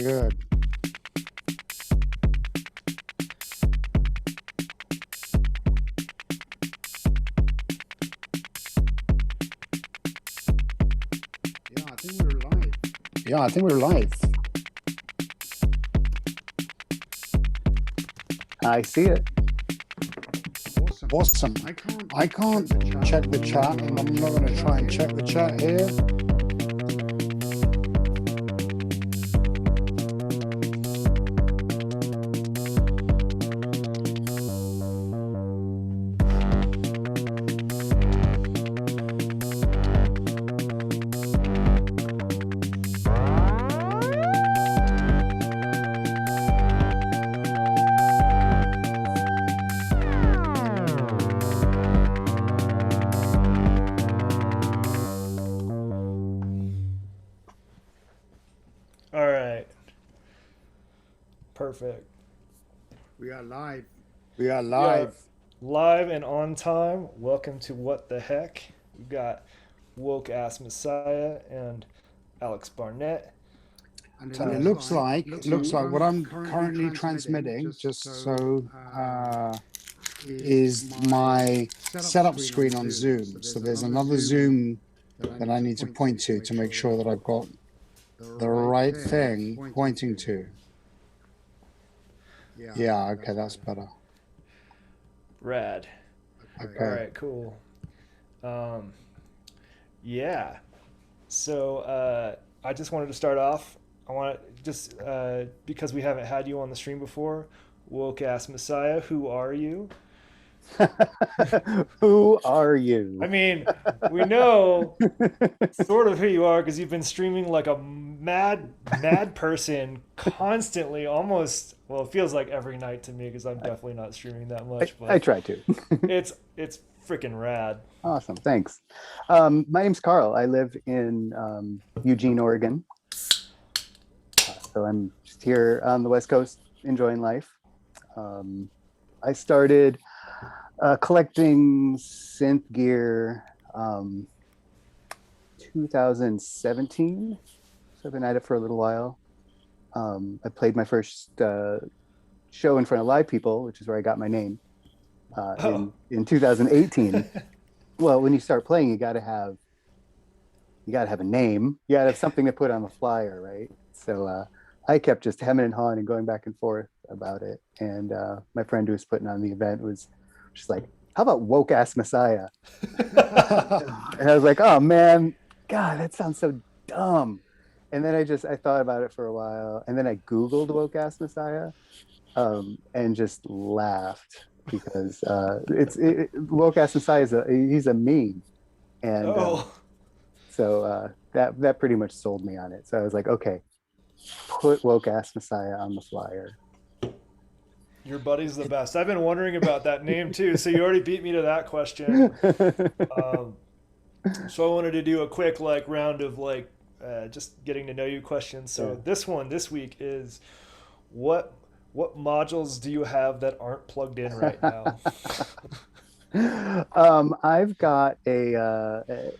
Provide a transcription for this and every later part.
good. Yeah, I think we're live. Yeah, I think we're live. I see it. Awesome. Awesome. I can't check the chat, and I'm not going to try and check the chat here. All right. Perfect. We are live. We are live. Live and on time. Welcome to What the Heck. We've got Woke Ass Messiah and Alex Barnett. And it looks like what I'm currently transmitting, just so is my setup screen on Zoom. So there's another Zoom that I need to point to make sure that I've got the right thing pointing to. Yeah, okay, that's better. Rad. Okay. All right, cool. Yeah. So I just wanted to start off. I want to just because we haven't had you on the stream before, Woke Ass Messiah, who are you? Who are you? I mean, we know sort of who you are because you've been streaming like a mad person constantly, almost. Well, it feels like every night to me because I'm definitely not streaming that much. But I try to. it's freaking rad. Awesome, thanks. My name's Carl. I live in Eugene, Oregon. So I'm just here on the West Coast enjoying life. I started collecting synth gear 2017. So I've been at it for a little while. I played my first show in front of live people, which is where I got my name in 2018. Well, when you start playing, you gotta have a name. You gotta have something to put on the flyer, right? So I kept just hemming and hawing and going back and forth about it. And my friend who was putting on the event was just like, how about Woke Ass Messiah? And I was like, oh man, God, that sounds so dumb. And then I thought about it for a while. And then I Googled Woke Ass Messiah and just laughed because Woke Ass Messiah he's a meme. And so that pretty much sold me on it. So I was like, okay, put Woke Ass Messiah on the flyer. Your buddy's the best. I've been wondering about that name too. So you already beat me to that question. So I wanted to do a quick round of just getting to know you questions. So this week is what modules do you have that aren't plugged in right now? I've got a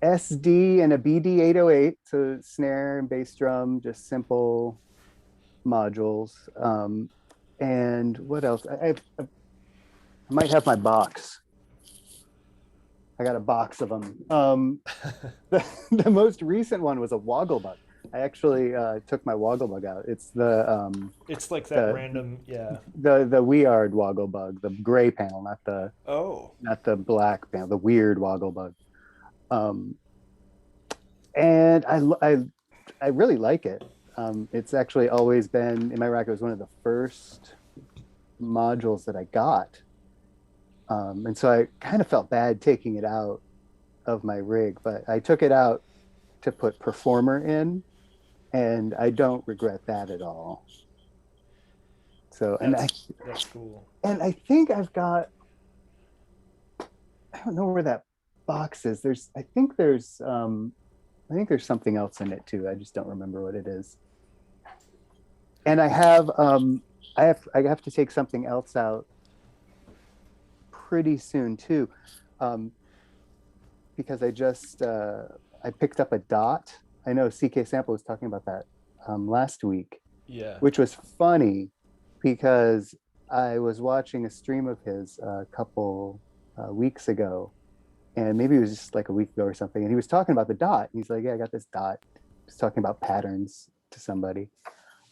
SD and a BD808, so snare and bass drum, just simple modules. And what else? I might have my box. I got a box of them. The most recent one was a Wogglebug. I actually took my Wogglebug out. It's it's like that random, yeah. The weird Wogglebug, the gray panel, not the black panel, the weird Wogglebug. And I really like it. It's actually always been in my rack. It was one of the first modules that I got. And so I kind of felt bad taking it out of my rig, but I took it out to put Performer in, and I don't regret that at all. So, that's cool. And I think I've got, I don't know where that box is. I think there's something else in it too. I just don't remember what it is. And I have to take something else out pretty soon too, because I picked up a DOT I know CK Sample was talking about that last week, Yeah. which was funny because I was watching a stream of his a couple weeks ago, and maybe it was just like a week ago or something, and he was talking about the dot. He's like, "Yeah, I got this dot." He's talking about patterns to somebody,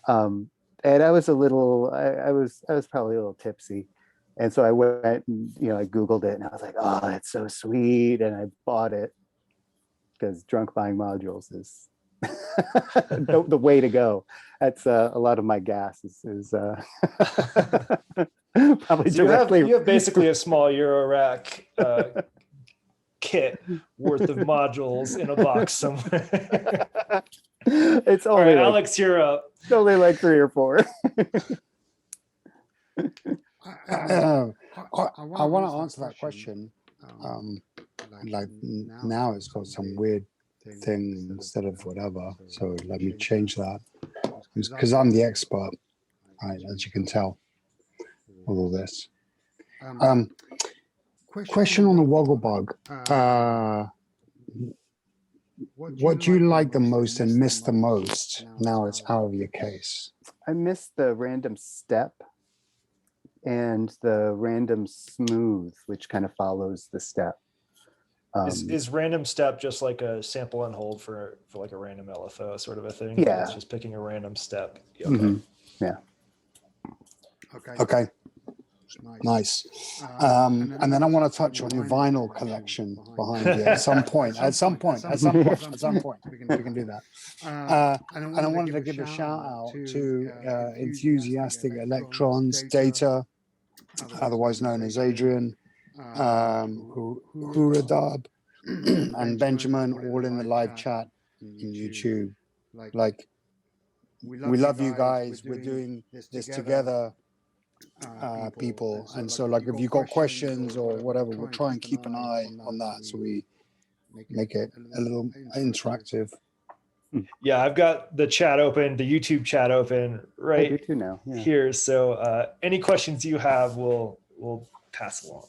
and I was a little, I was probably a little tipsy, and so I went and I Googled it, and I was like, "Oh, that's so sweet," and I bought it because drunk buying modules is the way to go. That's a lot of my gas is probably So directly. you have basically a small Euro rack kit worth of modules in a box somewhere. It's All only right, like, Alex, you're up. it's only like 3 or 4. I want to answer that question. Like now it's got some weird thing instead of whatever. So let me change that because I'm the expert, right? As you can tell, with all this. Question on the Woggle Bug. What do you like the most and miss the most now it's out of your case? I miss the random step and the random smooth, which kind of follows the step. Is random step just like a sample and hold for like a random LFO sort of a thing? Yeah. It's just picking a random step. Okay. Mhm. Yeah. Okay. Nice. And then I want to touch on your vinyl collection behind you at some point. We can do that. And I wanted to give a shout out to Enthusiastic Electrons Data, otherwise known as Adrian, Huradab, and Benjamin, all in the live chat in YouTube. Like, we love you guys. We're doing this together, people. And so, like, if you've got questions or whatever, we'll try and keep an eye on that so we make it a little interactive. Yeah, I've got the chat open, the YouTube chat open I do right too now. Yeah. here. So any questions you have, we'll pass along.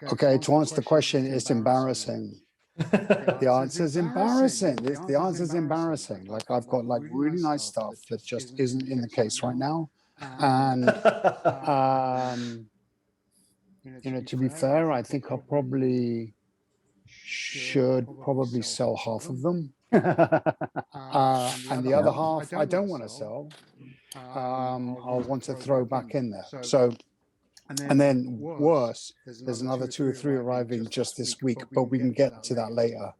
Okay, to answer the question, it's embarrassing. The answer is embarrassing. The answer is embarrassing. Like, I've got like really nice stuff that just isn't in the case right now. And to be fair, I think I probably should sell half of them. And the other half I don't want to sell. I'll want to throw back in there. So, and then worse, there's another 2 or 3 arriving just this week, but we can get to that later.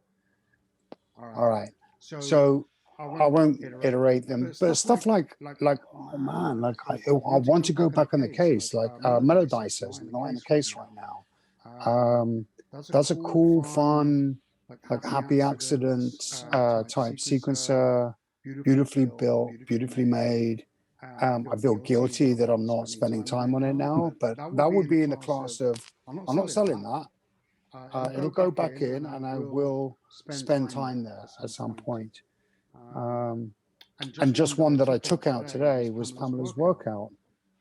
All right. So I won't iterate them, but stuff like oh man, like I want to go back in the case, like Mellow Dicers, not in the case right now. That's a cool, fun, like happy accident type sequencer, beautifully built, beautifully made. I feel guilty that I'm not spending time on it now, but that would be in the class of, I'm not selling that. It'll go back in and I will spend time there at some point. And just one that I took out today was Pamela's workout.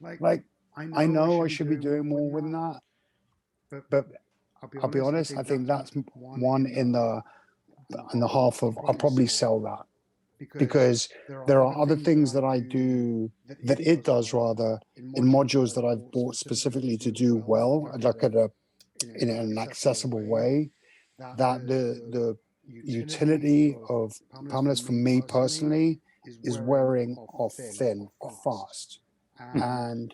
Like, I know I should be doing more with that, but I'll be honest, I think that's one in the half of, I'll probably sell that. Because there are other things that I do, that it does rather, in modules that I've bought specifically to do well, like in an accessible way, that the utility of Pamela's for me personally is wearing off thin fast. And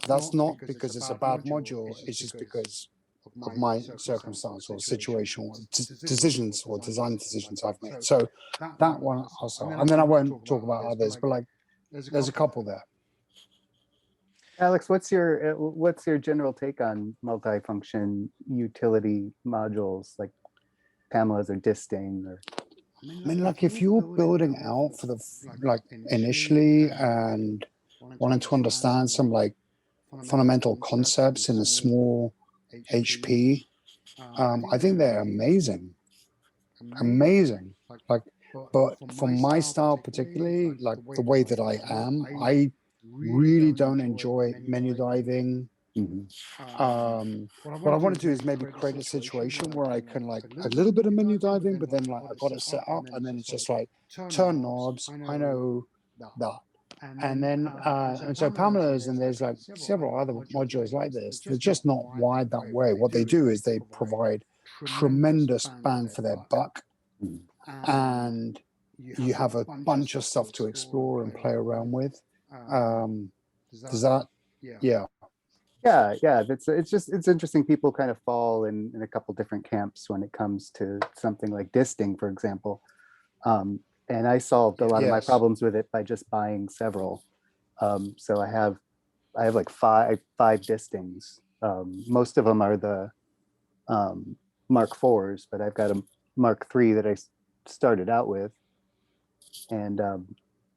that's not because it's a bad module, it's just because of my circumstance or situation, decisions or design decisions I've made. So that one also, and then I won't talk about others, but like there's a couple there. Alex, what's your general take on multifunction utility modules like Pamela's or Disdain? Or I mean, like if you're building out for the like initially and wanting to understand some like fundamental concepts in a small HP, I think they're amazing. Like, but for my style particularly, like the way that I am, I really don't enjoy menu diving What I want to do is maybe create a situation where I can like a little bit of menu diving, but then like I got it set up, and then it's just like turn knobs. I know that. And then, and so Pamela's, and there's like several other modules like this. They're just not wired that way. What they do is they provide tremendous bang for their buck, and you have a bunch of stuff to explore and play around with. Does that? Yeah. It's interesting. People kind of fall in a couple different camps when it comes to something like disting, for example. And I solved a lot of my problems with it by just buying several. So I have like five distings. Most of them are the Mark IVs, but I've got a Mark III that I started out with, and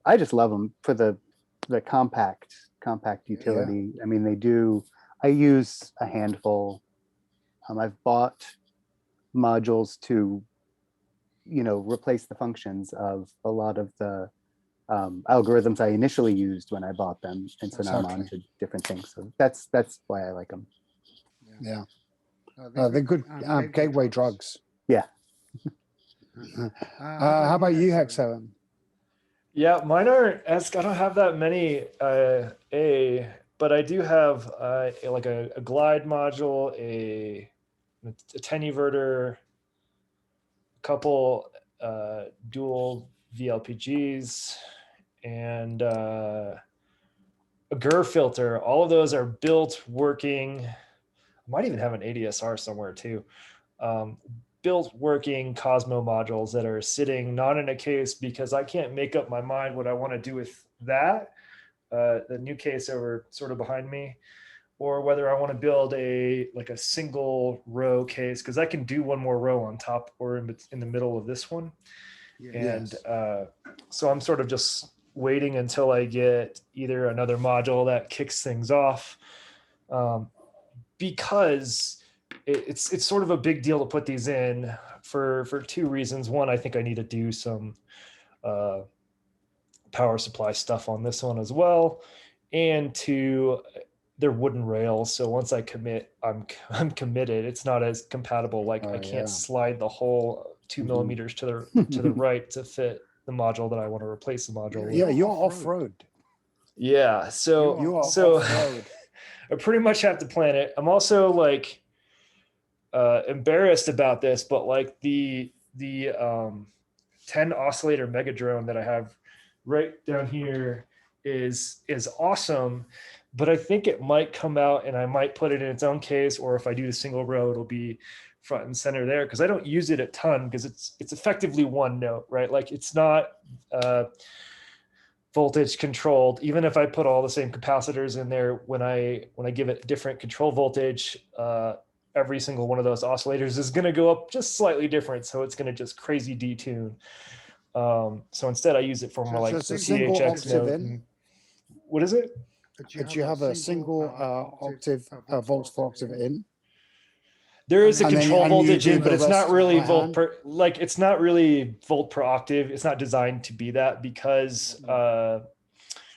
I just love them for the compact utility. I mean, I use a handful. I've bought modules to replace the functions of a lot of the algorithms I initially used when I bought them, and so now I'm on to different things. So that's why I like them. Yeah, they're good gateway drugs. Yeah. How about you, Heckseven? Yeah, mine aren't as, I don't have that many but I do have like a glide module, a attenuverter, couple dual VLPGs, and a GUR filter. All of those are built, working. I might even have an ADSR somewhere too. Built, working Cosmo modules that are sitting not in a case because I can't make up my mind what I want to do with that. The new case over sort of behind me, or whether I want to build a single row case, because I can do one more row on top or in the middle of this one. And so I'm sort of just waiting until I get either another module that kicks things off, because it's sort of a big deal to put these in for two reasons. One, I think I need to do some power supply stuff on this one as well, and two, they're wooden rails, so once I commit, I'm committed. It's not as compatible. Like I can't slide the whole 2 millimeters to the right to fit the module that I want to replace the module with. Yeah, you're off-road. Yeah, so off-road. I pretty much have to plan it. I'm also like embarrassed about this, but like the 10 oscillator mega drone that I have right down here is awesome, but I think it might come out and I might put it in its own case, or if I do the single row, it'll be front and center there, because I don't use it a ton because it's effectively one note, right? Like it's not voltage controlled. Even if I put all the same capacitors in there, when I give it different control voltage, every single one of those oscillators is going to go up just slightly different, so it's going to just crazy detune. So instead I use it for more like the CHX note. What is it? But you have a single octave volts per octave in. There is a control voltage in, but it's not really volt it's not really volt per octave. It's not designed to be that, because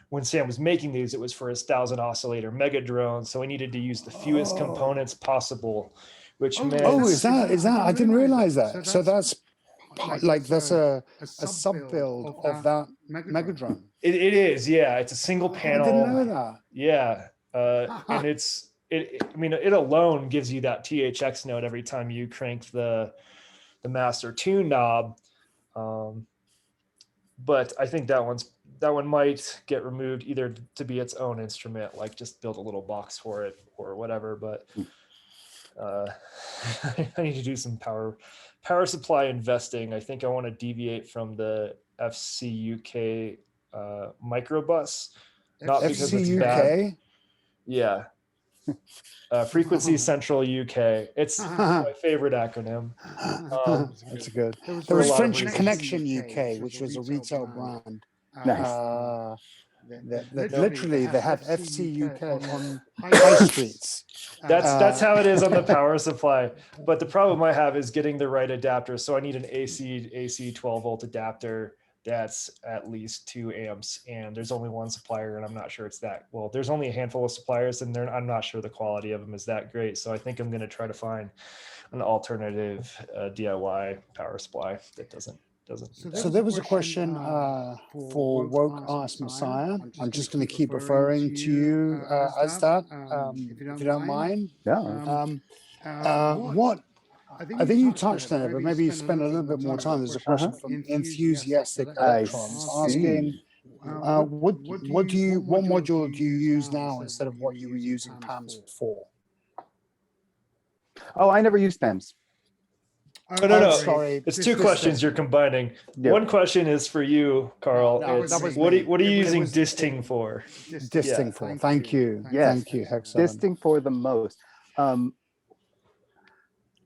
when Sam was making these, it was for his 1,000 oscillator mega drone, so we needed to use the fewest components possible, which meant. Oh, is that? I didn't realize that. So that's a sub build of that mega drone. It is, yeah. It's a single panel. I didn't know that. Yeah, and it alone gives you that THX note every time you crank the master tune knob. But I think that one might get removed, either to be its own instrument, like just build a little box for it or whatever. But I need to do some power supply investing. I think I want to deviate from the FCUK microbus, not because it's bad. Yeah. Frequency Central UK. It's my favorite acronym. That's good. There was French Connection UK, which was a retail brand. Nice. Literally, they had FC UK on high streets. That's how it is on the power supply. But the problem I have is getting the right adapter. So I need an AC 12 volt adapter that's at least 2 amps, and there's only one supplier, and I'm not sure it's that well. There's only a handful of suppliers, and I'm not sure the quality of them is that great. So I think I'm going to try to find an alternative DIY power supply that doesn't. So there was a question for Woke Ask Messiah. I'm just going to keep referring to you as that, if you don't mind. Yeah. What I think you touched on it, but maybe you spend a little bit more time. There's a question from Enthusiastic Electrons asking, what module do you use now instead of what you were using PAMS for? Oh, I never used PAMS. No. Sorry. It's two questions you're combining. Yep. One question is for you, Carl. What are you using Disting for? Disting for. Thank you. Yes. Thank you, Heckseven. Disting for the most.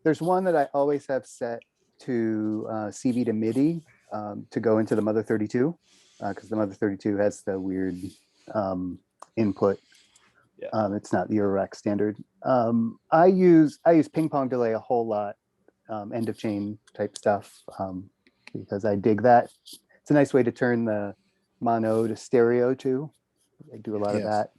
There's one that I always have set to CV to MIDI to go into the Mother 32 because the Mother 32 has the weird input. Yeah. It's not the Eurorack standard. I use ping pong delay a whole lot, end of chain type stuff because I dig that. It's a nice way to turn the mono to stereo too. I do a lot of that.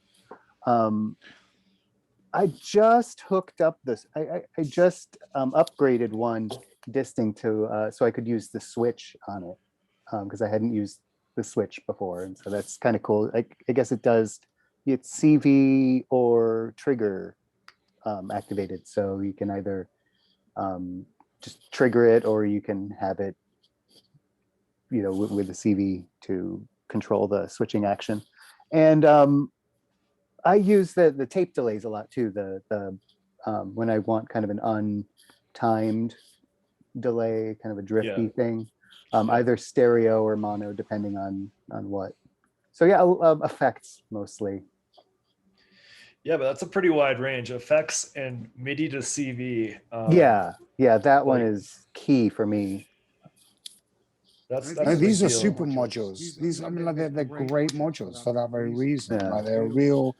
I just hooked up this. I just upgraded one Disting to so I could use the switch on it because I hadn't used the switch before, and so that's kind of cool. I guess it does. It's CV or trigger activated, so you can either just trigger it or you can have it, with the CV to control the switching action, and I use the tape delays a lot too. The when I want kind of an untimed delay, kind of a drifty thing, either stereo or mono, depending on what. So yeah, effects mostly. Yeah, but that's a pretty wide range. Effects and MIDI to CV. Yeah, that one is key for me. These are super modules. These, I mean, they're great modules for that very reason. Yeah. Like they're real,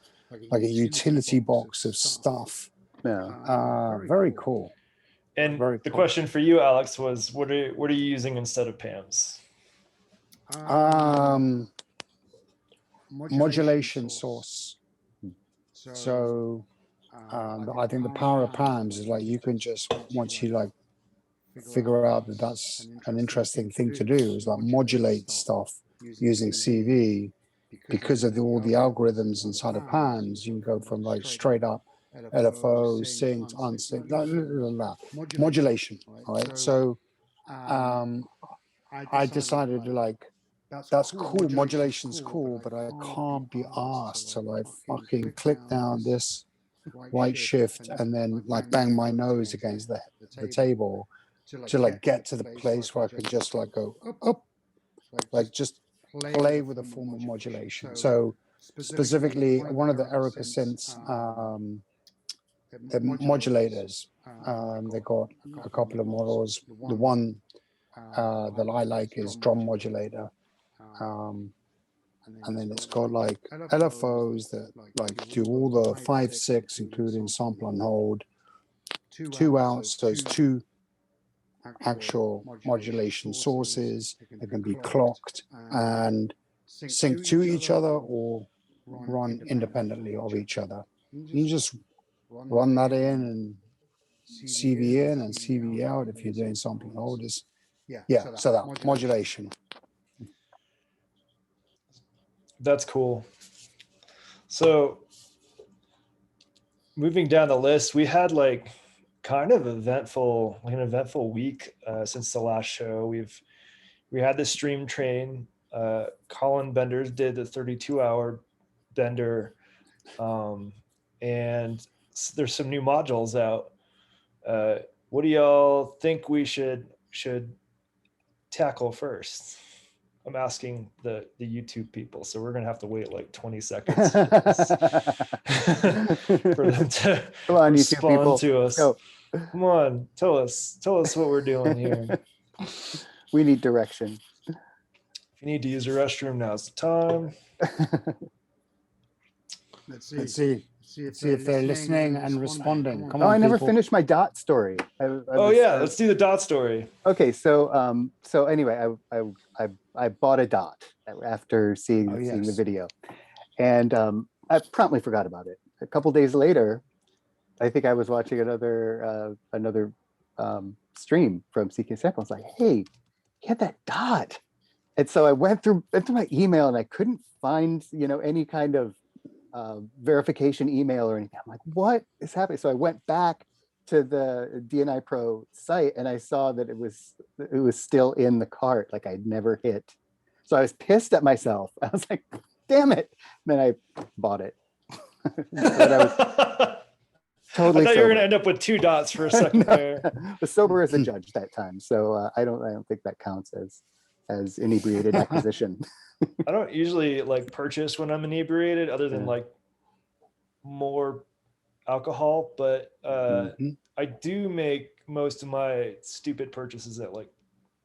like a utility box of stuff. Yeah. Very cool. And Very the cool. question for you, Alex, was what are you using instead of PAMS? Modulation source. So I think the power of PAMS is like you can just, once you like figure out that that's an interesting thing to do, is like modulate stuff using CV because of all the algorithms inside of PAMS. You can go from like straight up LFO, synced, unsynced, modulation. All right. So I decided to like, that's cool. Modulation's cool, but I can't be asked to like fucking click down this right shift and then like bang my nose against the table to like get to the place where I can just like go up, like just play with a form of modulation. So specifically, one of the Erica synths, the modulators, they got a couple of models. The one that I like is drum modulator. And then it's got like LFOs that like do all the 5/6, including sample and hold, 2 outs, so it's 2 actual modulation sources that can be clocked and sync to each other or run independently of each other. You just run that in and CV in and CV out if you're doing sample and hold. So that modulation. That's cool. So moving down the list, we had like kind of an eventful week since the last show. We had the stream train. Colin Benders did the 32-hour bender, and there's some new modules out. What do y'all think we should tackle first? I'm asking the YouTube people, so we're gonna have to wait like 20 seconds for them to Come on, YouTube respond people. to us. Go. Come on, tell us what we're doing here. We need direction. If you need to use a restroom, now's the time. Let's see. see if they're listening and responding. Come Oh, on, I never people. finished my dot story. Oh yeah, let's do the dot story. Okay, so anyway, I bought a dot after seeing Oh, seeing the yes. video, and I promptly forgot about it. A couple days later, I think I was watching another stream from CK Sample. I was like, hey, get that dot. And so I went through my email and I couldn't find, any kind of verification email or anything. I'm like, what is happening? So I went back to the DNI Pro site and I saw that it was still in the cart, like I'd never hit. So I was pissed at myself. I was like, damn it. And then I bought it. But I was totally I thought you were going to sober. end up with 2 dots for a second there. Was sober as a judge that time, so I don't think that counts as inebriated acquisition. I don't usually like purchase when I'm inebriated, other than Yeah. like more alcohol, but Mhm. I do make most of my stupid purchases at like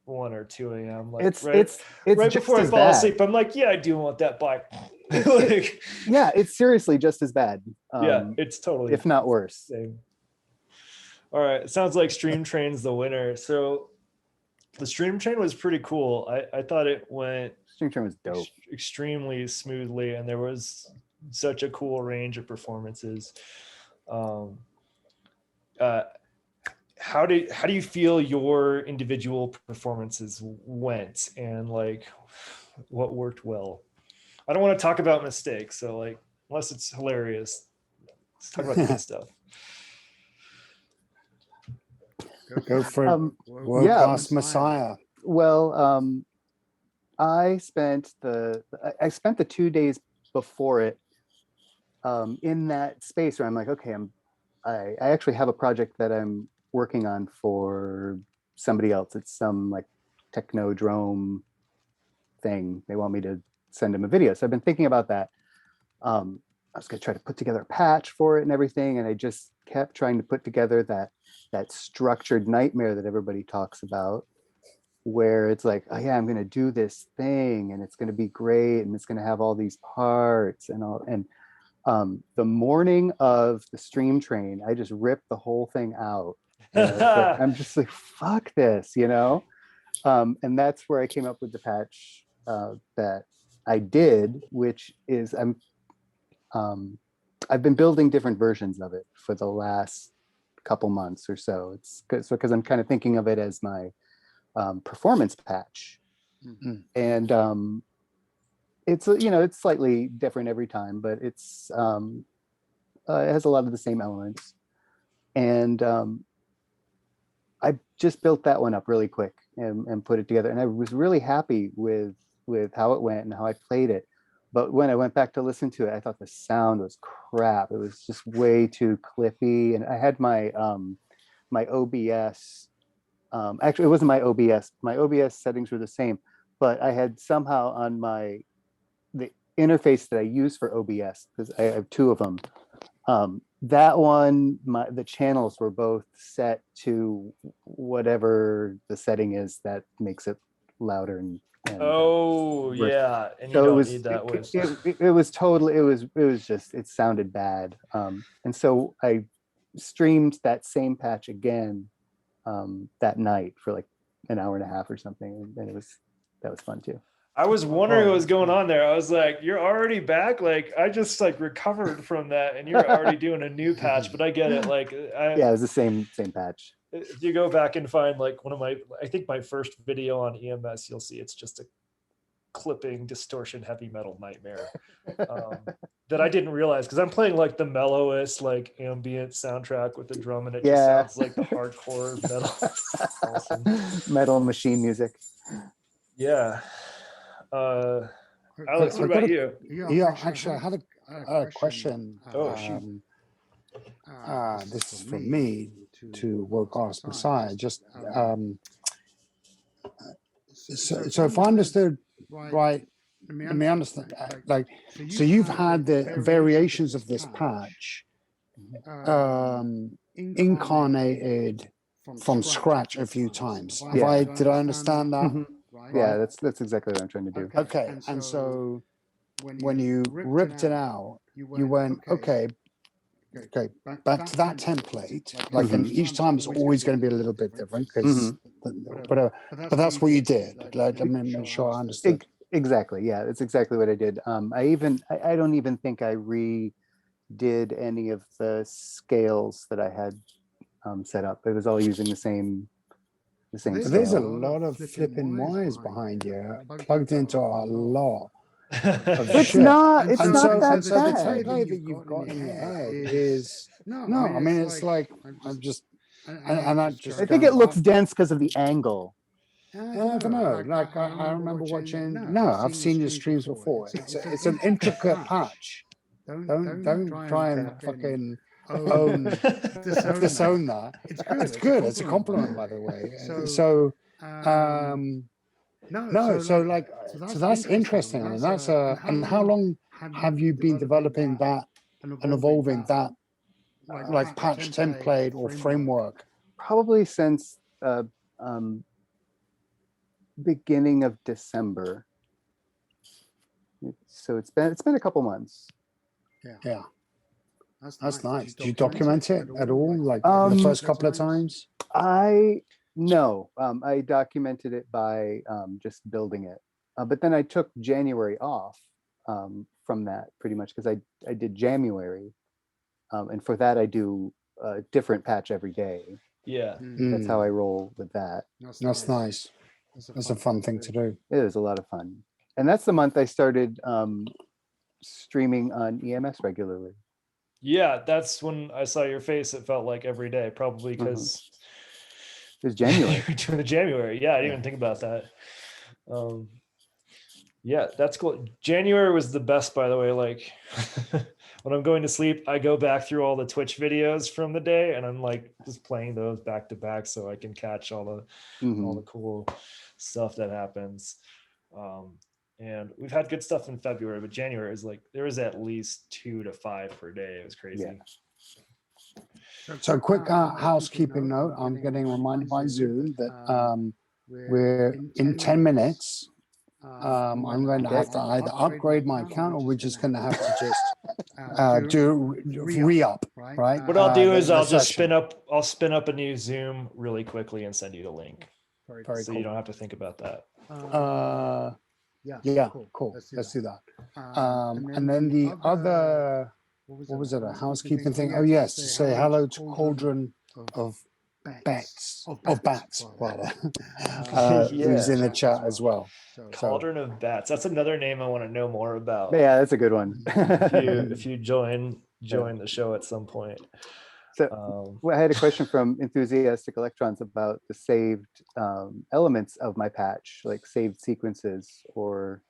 1 or 2 a.m. Like It's right just before I as fall bad. asleep, I'm like, yeah, I do want that bike. Like, Yeah, it's seriously just as bad. yeah, it's totally if not worse. same. All right, it sounds like Stream Train's the winner. So the Stream Train was pretty cool. I thought it went Stream Train was dope. extremely smoothly, and there was such a cool range of performances. How do you feel your individual performances went, and like what worked well? I don't want to talk about mistakes, so like unless it's hilarious, let's talk about the good stuff. Go for it. World yeah. Class Messiah. Well, I spent the 2 days before it in that space where I'm like, okay, I actually have a project that I'm working on for somebody else. It's some like technodrome thing. They want me to send them a video. So I've been thinking about that. I was going to try to put together a patch for it and everything. And I just kept trying to put together that structured nightmare that everybody talks about, where it's like, oh yeah, I'm going to do this thing and it's going to be great. And it's going to have all these parts and all. And the morning of the Stream Train, I just ripped the whole thing out. I'm just like, fuck this, and that's where I came up with the patch that I did, which is I've been building different versions of it for the last couple months or so. It's because I'm kind of thinking of it as my performance patch, and it's it's slightly different every time, but it has a lot of the same elements, and I just built that one up really quick and put it together, and I was really happy with how it went and how I played it. But when I went back to listen to it, I thought the sound was crap. It was just way too clippy, and I had my my OBS. Actually, it wasn't my OBS. My OBS settings were the same, but I had somehow on the interface that I use for OBS, because I have 2 of them. That one, the channels were both set to whatever the setting is that makes it louder and oh yeah, and you so don't need that with it was totally, it sounded bad, and so I streamed that same patch again that night for like an hour and a half or something, and that was fun too. I was wondering what was going on there. I was like, you're already back? Like, I just like recovered from that and you're already doing a new patch, but I get it. Like, yeah, it was the same patch. If you go back and find like I think my first video on EMS, you'll see it's just a clipping distortion heavy metal nightmare that I didn't realize, because I'm playing like the mellowest like ambient soundtrack with the drum, and it just sounds like the hardcore metal. Awesome. Metal machine music. Yeah. Alex, what about you? Yeah, actually, I had a question. Oh, shoot. This is from me to World Class Messiah. Just so if I understood right, let me understand. Like, so you've had the variations of this patch incarnated from scratch a few times. Did I understand that? Mm-hmm. Right? Yeah, that's exactly what I'm trying to do. Okay, and so when you ripped it out, you went, okay, Okay, back to that template. Like, and each time it's always going to be a little bit different because, but that's what you did. Like, I mean, make sure I understood. Exactly. Yeah, it's exactly what I did. I don't even think I redid any of the scales that I had set up. It was all using the same But there's a scale. lot of flipping wires behind you, plugged into a lot of It's shit. not. It's And not so, that and so the bad. template that you've got in your head is no. I mean, it's like I'm just, and I just. I think it looks dense because of the angle. I don't know. Like I remember watching. No, I've seen your streams before. It's an intricate patch. Don't try and fucking disown that. It's good. It's a compliment, by the way. So no, so that's interesting, and that's and how long have you been developing that and evolving that like patch template or framework? Probably since beginning of December. So it's been a couple months. Yeah. That's nice. Do you document it at all? Like the first couple of times? No, I documented it by just building it. But then I took January off from that pretty much because I did January. And for that, I do a different patch every day. Yeah. That's how I roll with that. That's nice. That's a fun thing to do. It is a lot of fun. And that's the month I started streaming on EMS regularly. Yeah, that's when I saw your face. It felt like every day, probably because it was January. you're doing the January. Yeah, I didn't even think about that. Yeah, that's cool. January was the best, by the way. Like when I'm going to sleep, I go back through all the Twitch videos from the day, and I'm like just playing those back to back so I can catch all the cool stuff that happens. And we've had good stuff in February, but January is like there was at least 2 to 5 per day. It was crazy. Yeah. So quick housekeeping note, I'm getting reminded by Zoom that we're in 10 minutes. I'm going to have to either upgrade my account or we're just going to have to just do re-up, right? What I'll do is I'll spin up a new Zoom really quickly and send you the link. Very so cool. You don't have to think about that. Yeah, cool. Let's do that. And then the other, what was it, a housekeeping thing? Oh, yes, to say hello to Cauldron of Bats, rather, who's in the chat as well. Cauldron of Bats. That's another name I want to know more about. Yeah, that's a good one. if you join the show at some point. So I had a question from Enthusiastic Electrons about the saved elements of my patch, like saved sequences or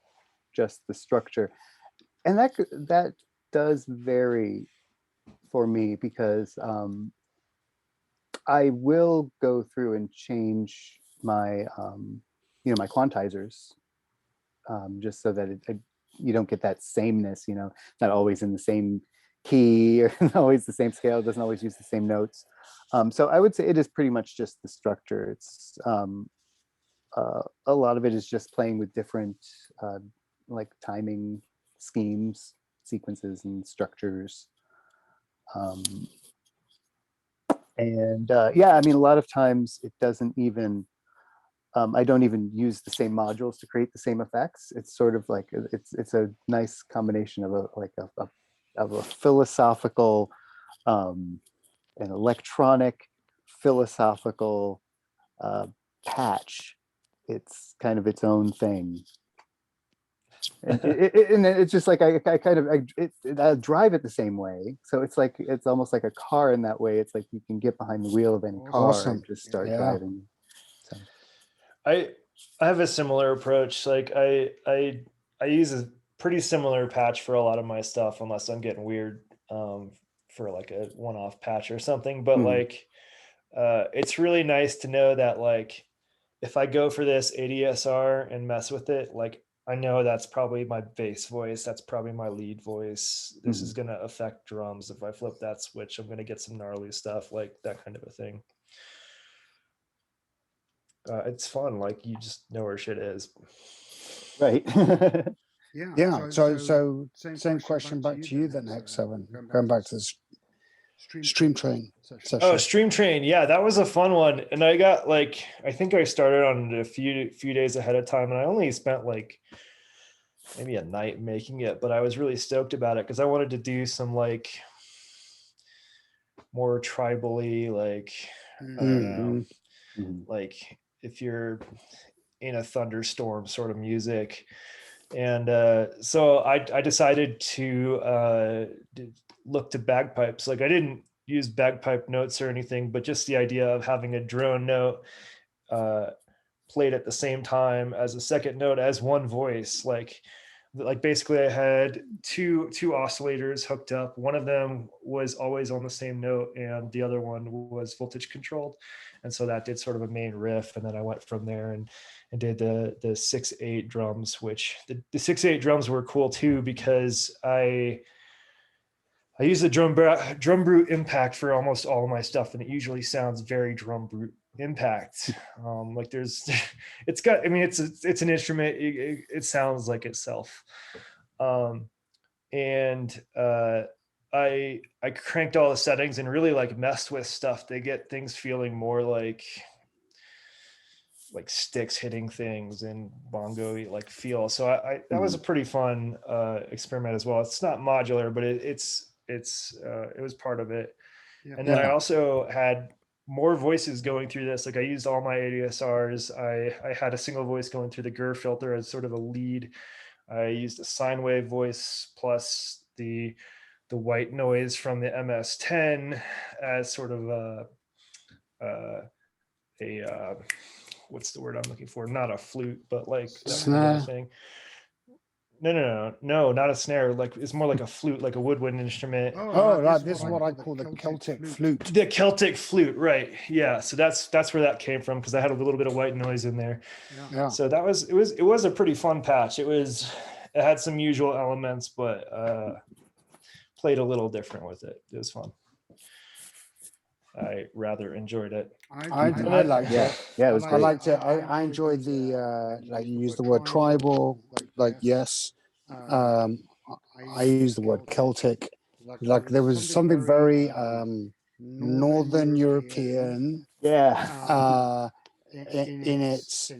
just the structure. And that does vary for me because I will go through and change my my quantizers just so that you don't get that sameness, it's not always in the same key or always the same scale, doesn't always use the same notes. So I would say it is pretty much just the structure. It's a lot of it is just playing with different like timing schemes, sequences, and structures. Yeah, I mean, a lot of times it doesn't even I don't even use the same modules to create the same effects. It's sort of like it's a nice combination of a philosophical, an electronic philosophical patch. It's kind of its own thing. And it's just like I drive it the same way. So it's almost like a car in that way. It's like you can get behind the wheel of any car and just start driving. So. I have a similar approach. Like I use a pretty similar patch for a lot of my stuff, unless I'm getting weird for like a one-off patch or something. But like it's really nice to know that like if I go for this ADSR and mess with it, like I know that's probably my bass voice, that's probably my lead voice. This is gonna affect drums. If I flip that switch, I'm gonna get some gnarly stuff, like that kind of a thing. It's fun, like you just know where shit is. Right. Yeah. So same question back to you then, Heckseven. Going back to this. Stream Train session. Oh, Stream Train. Yeah, that was a fun one. And I got like, I think I started on it a few days ahead of time, and I only spent like maybe a night making it, but I was really stoked about it because I wanted to do some like more tribally, like, I don't know, like if you're in a thunderstorm sort of music. And so I decided to look to bagpipes. Like I didn't use bagpipe notes or anything, but just the idea of having a drone note played at the same time as a second note as one voice. Like basically I had two oscillators hooked up. One of them was always on the same note and the other one was voltage controlled. And so that did sort of a main riff. And then I went from there and did the 6/8 drums, which the 6/8 drums were cool too, because I use the drum brute impact for almost all of my stuff, and it usually sounds very drum brute impact. Like there's, it's got, I mean, it's an instrument. It sounds like itself. And I cranked all the settings and really like messed with stuff to get things feeling more like sticks hitting things and bongo like feel. So that was a pretty fun experiment as well. It's not modular, but it was part of it. Yeah. And then I also had more voices going through this. Like I used all my ADSRs. I had a single voice going through the GUR filter as sort of a lead. I used a sine wave voice plus the white noise from the MS-10 as sort of a what's the word I'm looking for? Not a flute, but like snare thing. No, not a snare. Like it's more like a flute, like a woodwind instrument. This is what I call the Celtic flute. The Celtic flute, right? Yeah. So that's where that came from, because I had a little bit of white noise in there. Yeah. So it was a pretty fun patch. It had some usual elements, but played a little different with it. It was fun. I rather enjoyed it. I liked it. Yeah, it was great. I liked it. I enjoyed the like you used the word tribal, like yes. I used the word Celtic. Like there was something very Northern European. Yeah. In its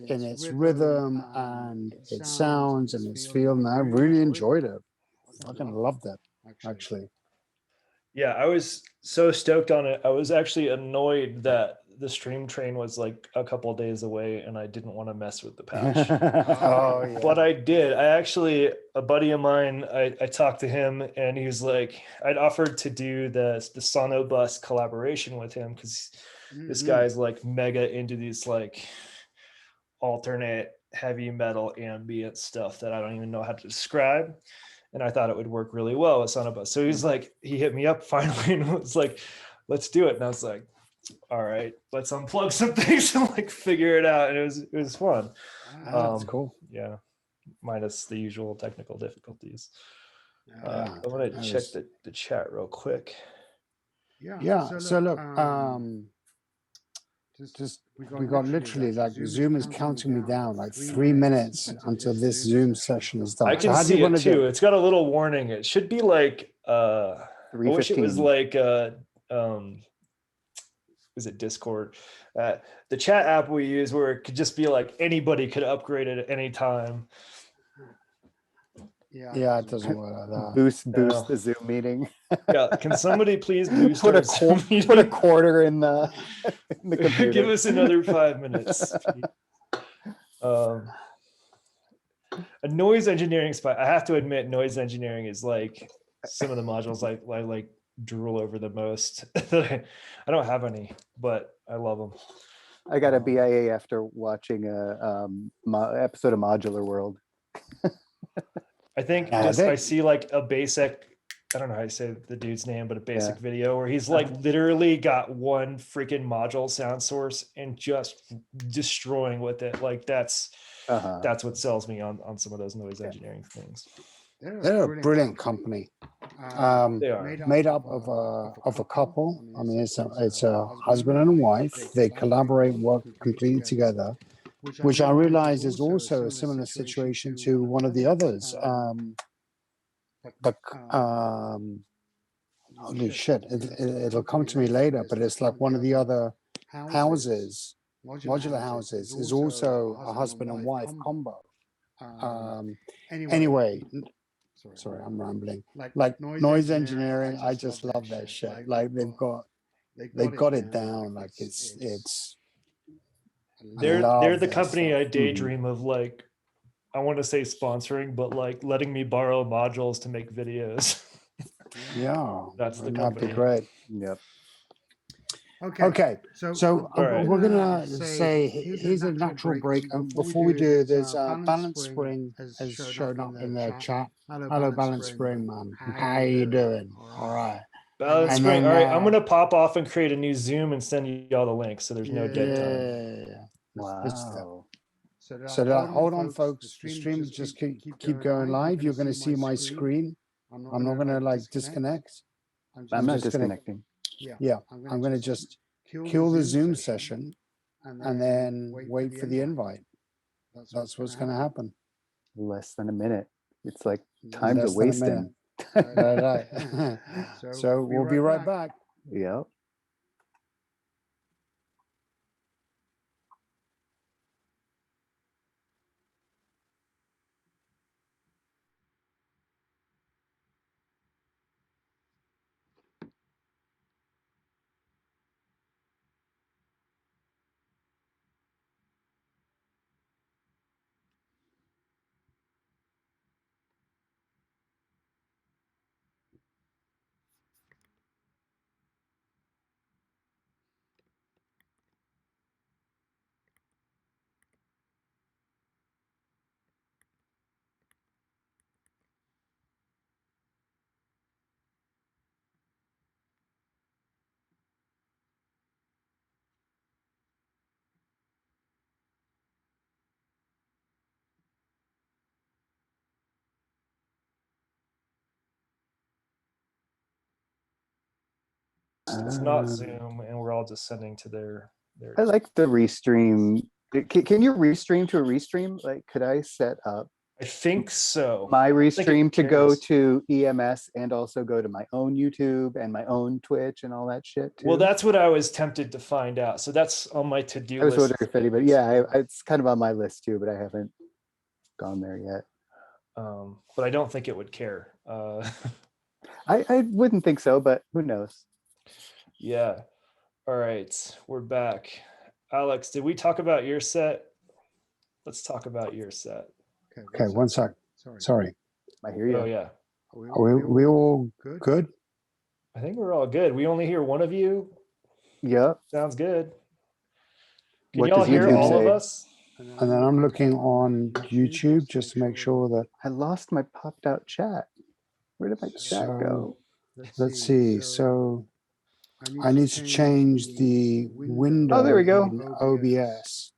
rhythm and its sounds and its feel, and I really enjoyed it. I kind of loved it, actually. Yeah, I was so stoked on it. I was actually annoyed that the Stream Train was like a couple of days away and I didn't want to mess with the patch. Yeah. But I did. A buddy of mine, I talked to him and he was like, I'd offered to do the Sonobus collaboration with him because this guy's like mega into these like alternate heavy metal ambient stuff that I don't even know how to describe. And I thought it would work really well with Sonobus. So he hit me up finally and was like, let's do it. And I was like, all right, let's unplug some things and like figure it out. And it was fun. That's cool. Yeah. Minus the usual technical difficulties. Yeah, I'm going to check the chat real quick. Yeah. So look, we got literally like Zoom is counting me down like 3 minutes until this Zoom session is done. I can see it too. It's got a little warning. It should be like I wish it was like is it Discord? The chat app we use where it could just be like anybody could upgrade it at any time. Yeah, it doesn't work like that. Boost the Zoom meeting. Yeah, can somebody please boost put a quarter in the computer. Give us another 5 minutes. A noise engineering spot. I have to admit, noise engineering is like some of the modules I like drool over the most. I don't have any, but I love them. I got a BIA after watching a episode of Modular World. I think I see like a basic, I don't know how you say the dude's name, but a basic video where he's like literally got one freaking module sound source and just destroying with it. Like that's what sells me on some of those noise engineering things. They're a brilliant company. They are made up of a couple. I mean, it's a husband and a wife. They collaborate, work completely together, which I realize is also a similar situation to holy shit, it'll come to me later, but it's like one of the other houses, modular houses, is also a husband and wife combo. Anyway, sorry, I'm rambling. Like noise engineering, I just love that shit. Like they've got it down. Like it's. They're love the their company stuff. I daydream of, like, I want to say sponsoring, but like letting me borrow modules to make videos. Yeah, That's the that'd be company. great. Yep. Okay, so All right. we're gonna say here's a natural break. Before we do, there's Balance Spring has shown up in the chat. Hello, Balance Spring, man. How you doing? All right. Balance And Spring. then, All right, I'm gonna pop off and create a new Zoom and send you all the links, so there's no dead time. Yeah. Wow. So hold on, folks. The stream is just keep going live. You're going to see my screen. I'm not going to like disconnect. I'm not just gonna- disconnecting. Yeah, I'm going to just kill the Zoom session and then wait for the invite. That's what's going to happen. Less than a minute. It's like time's a Less than a wasting. Right. So we'll be right back. Yep. It's not Zoom, and we're all just sending to their. I like the restream. Can you restream to a restream? Like, could I set up I think so. my I think it restream to go cares. to EMS and also go to my own YouTube and my own Twitch and all that shit too? Well, that's what I was tempted to find out. So that's on my to-do I was list. wondering if anybody. Yeah, it's kind of on my list too, but I haven't gone there yet. But I don't think it would care. I wouldn't think so, but who knows? Yeah. All right, we're back. Alex, did we talk about your set? Let's talk about your set. Okay, one sec. Sorry. I hear you. Oh yeah. Are we all good? I think we're all good. We only hear one of you. Yep. Sounds good. Can What y'all does hear YouTube all of say? us? And then I'm looking on YouTube just to make sure that. I lost my popped out chat. Where did my chat go? Let's see. So I need to change the window. Oh, there we go. In OBS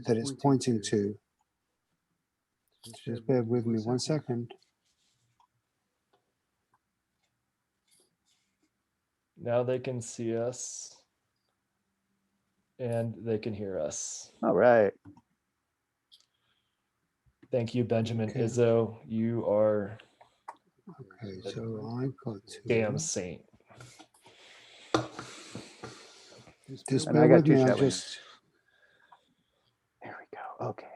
that it's pointing to. Just bear with me 1 second. Now they can see us. And they can hear us. All right. Thank you, Benjamin Okay. Izzo. You are Okay, so I got to. damn saint. Just And bear I got with two me. I chat just. There we go. Okay.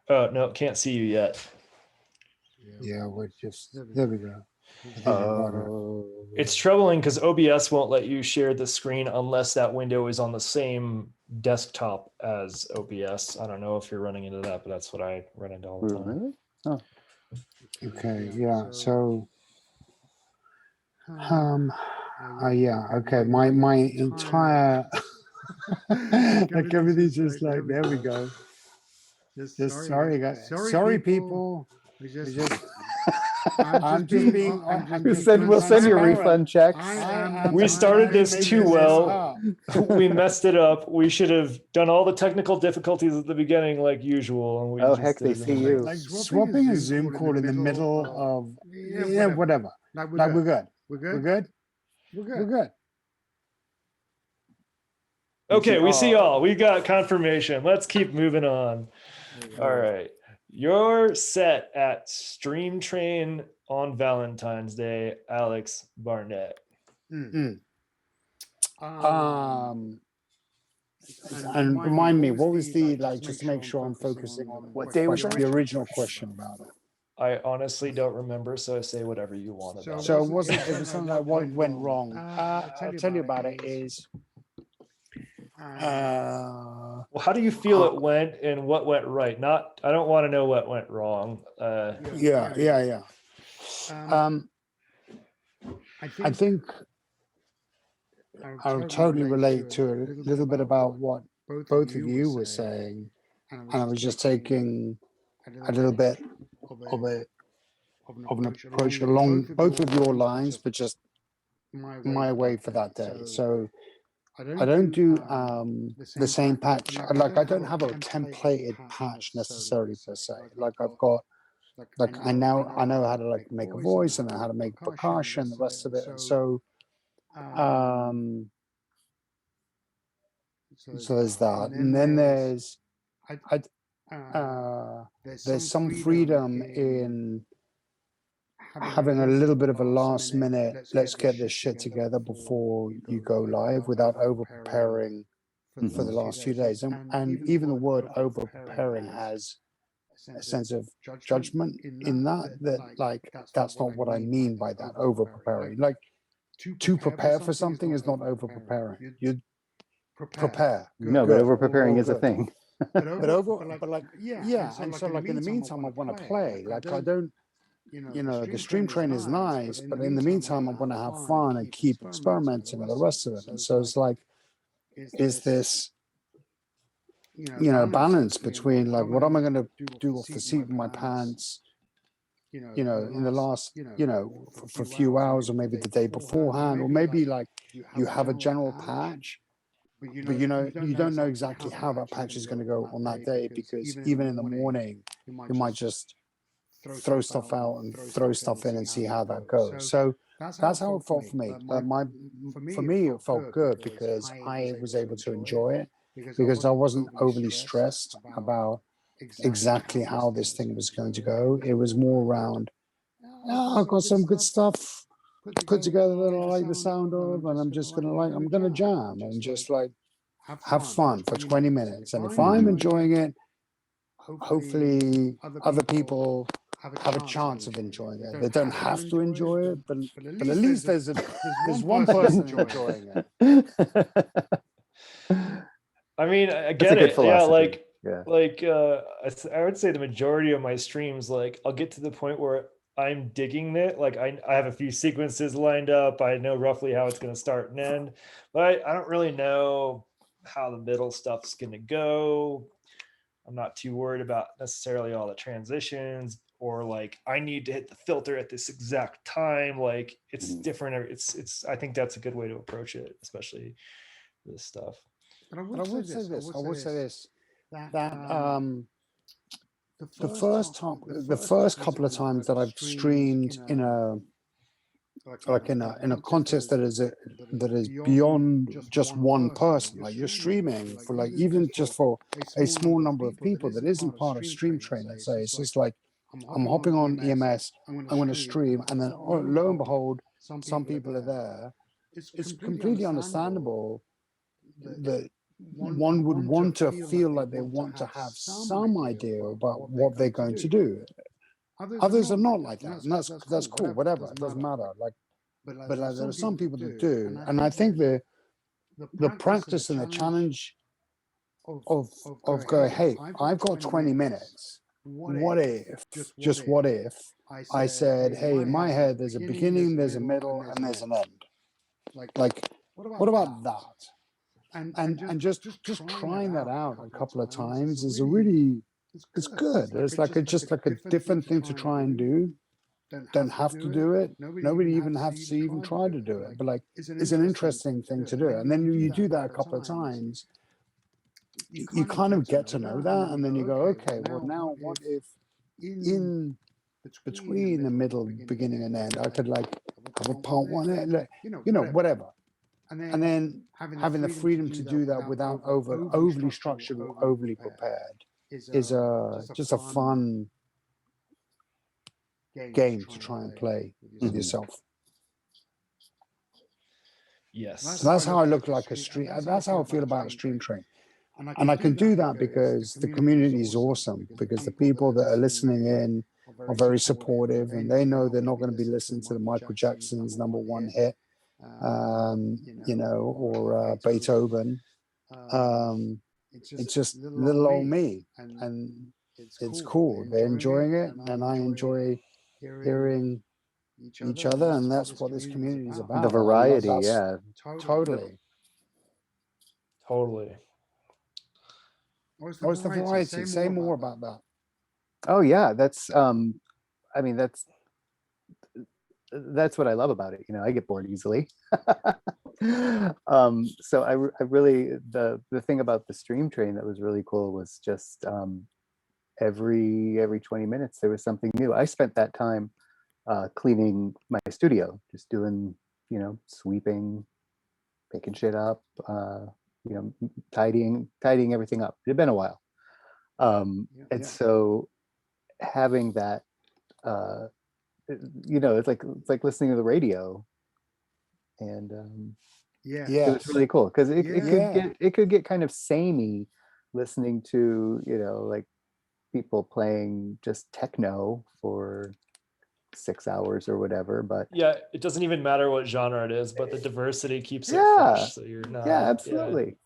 Oh no, can't see you yet. Yeah, we're just. There we go. I think I got it. Oh. It's troubling because OBS won't let you share the screen unless that window is on the same desktop as OBS. I don't know if you're running into that, but that's what I run into all the time. Really? Oh. Okay, yeah. So. Yeah. Okay. My entire. Like everything's just like there we go. Just sorry, guys. Sorry, people. We just. I'm just being. We'll send you refund checks. We started this making too well. up. We messed it up. We should have done all the technical difficulties at the beginning like usual. And we Oh, just heck, they did it see in the- you. Like swapping a Zoom call in the middle of whatever. Like we're good. We're good. We're good. Okay, we see y'all. We got confirmation. Let's keep moving on. All right. Your set at Stream Train on Valentine's Day, Alex Barnett. Mm. And remind me, what was the, like, just to make sure I'm focusing on What day was the original question about it. I honestly don't remember, so say whatever you want about So it. it wasn't something like what went wrong. I'll tell you about it is, Well, how do you feel it went and what went right? Not, I don't want to know what went wrong. yeah. I think I would totally relate to a little bit about what both of you were saying, and I was just taking a little bit of an approach along both of your lines, but just my way for that day. So I don't do the same patch. Like, I don't have a templated patch necessarily per se. Like, I've got, like, I know how to, like, make a voice and how to make percussion, the rest of it. And so there's that, and then there's some freedom in having a little bit of a last minute, let's get this shit together before you go live, without over preparing for the last few days. And even the word over preparing has a sense of judgment in that like, that's not what I mean by that, over preparing. Like, to prepare for something is not over preparing. You prepare. No, but over preparing is a thing. But like, yeah. And so, like, in the meantime, I want to play. Like, I don't, the stream train is nice, but in the meantime, I want to have fun and keep experimenting with the rest of it. And so it's like, is this, balance between, like, what am I going to do off the seat of my pants, in the last, for a few hours, or maybe the day beforehand, or maybe, like, you have a general patch, but you don't know exactly how that patch is going to go on that day, because even in the morning, you might just throw stuff out and throw stuff in and see how that goes. So that's how it felt for me. For me, it felt good because I was able to enjoy it, because I wasn't overly stressed about exactly how this thing was going to go. It was more around, I've got some good stuff put together that I like the sound of, and I'm just I'm gonna jam and just, like, have fun for 20 minutes. And if I'm enjoying it, hopefully other people have a chance of enjoying it. They don't have to enjoy it, but at least there's one person enjoying it. I mean, I That's a get good it. philosophy. I would say the majority of my streams, like, I'll get to the point where I'm digging it. Like, I have a few sequences lined up. I know roughly how it's going to start and end, but I don't really know how the middle stuff's going to go. I'm not too worried about necessarily all the transitions, or, like, I need to hit the filter at this exact time. Like, it's different. I think that's a good way to approach it, especially this stuff. But I would say this, that the first couple of times that I've streamed in a contest that is beyond just one person, like, you're streaming for, like, even just for a small number of people that isn't part of Stream Train, let's say. It's just like, I'm hopping on EMS, I'm going to stream, and then, lo and behold, some people are there. It's completely understandable that one would want to feel like they want to have some idea about what they're going to do. Others are not like that, and that's cool. Whatever, it doesn't matter. Like, but like, there are some people that do, and I think the practice and the challenge of going, hey, I've got 20 minutes. What if, just what if, I said, hey, in my head, there's a beginning, there's a middle, and there's an end. Like, what about that? And just trying that out a couple of times is it's good. It's like just like a different thing to try and do. Don't have to do it. Nobody even has to even try to do it. But, like, it's an interesting thing to do. And then you do that a couple of times, you kind of get to know that, and then you go, okay, well, now what if in between the middle, beginning, and end, I could, like, have a part one, whatever. And then having the freedom to do that without overly structured or overly prepared. is just a fun game to try and play with yourself. Yes. So that's how I look like a stream. That's how I feel about a stream train. And I can do that because the community is awesome, because the people that are listening in are very supportive, and they know they're not going to be listening to the Michael Jackson's #1 hit, you know, or Beethoven. It's just little old me, and it's cool. They're enjoying it, and I enjoy hearing each other, and that's what this community is about. The variety, That's yeah. totally. Totally. What's the variety? Say more about that. Oh yeah, that's I mean that's what I love about it. You know, I get bored easily. So I really the thing about the stream train that was really cool was just every 20 minutes there was something new. I spent that time cleaning my studio, just doing, you know, sweeping, picking shit up, you know, tidying everything up. It had been a while. And so having that, you know, it's like listening to the radio, and it was really cool because it could get kind of samey listening to, you know, like people playing just techno for 6 hours or whatever. But yeah, it doesn't even matter what genre it is, but the diversity keeps it fresh, so you're not. Yeah, absolutely.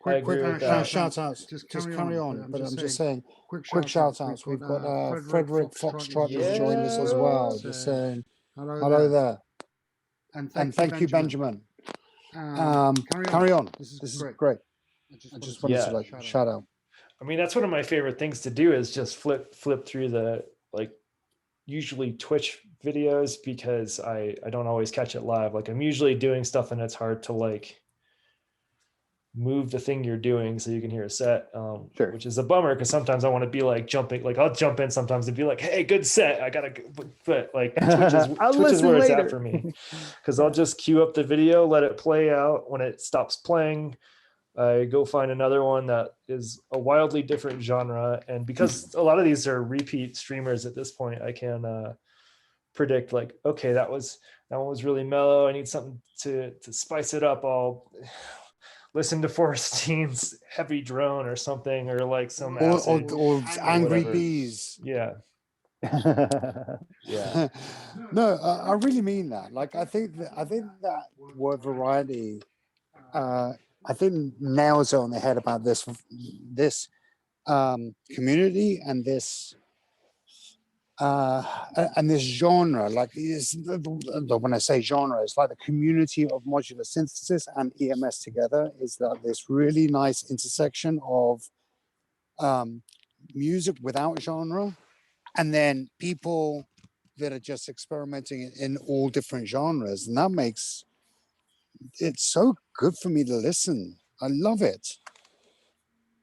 I agree with that. Shout outs. Just carry on. But I'm just saying, quick shout outs. We've got Frederick Foxtrot has joined us as well. Just saying hello there. And thank you, Benjamin. Carry on. This is great. I just wanted to like shout out. I mean, that's one of my favorite things to do is just flip through the, like, usually Twitch videos, because I don't always catch it live. Like, I'm usually doing stuff and it's hard to like move the thing you're doing so you can hear a set, Sure. Which is a bummer, because sometimes I want to be like jumping, like I'll jump in sometimes and be like, hey, good set, I gotta go. But like Twitch is where it's at for me, because I'll just queue up the video, let it play out. When it stops playing, I go find another one that is a wildly different genre, and because a lot of these are repeat streamers at this point, I can predict like, okay, that one was really mellow, I need something to spice it up. I'll listen to Forrestein's Heavy Drone or something, or like some acid, or Angry whatever. Bees. Yeah. Yeah. No, I really mean that. Like, I think that word variety, I think nails it on the head about this community and this genre. Like, when I say genre, it's like the community of modular synthesis and EMS together is that this really nice intersection of music without genre, and then people that are just experimenting in all different genres, and that makes it so good for me to listen. I love it.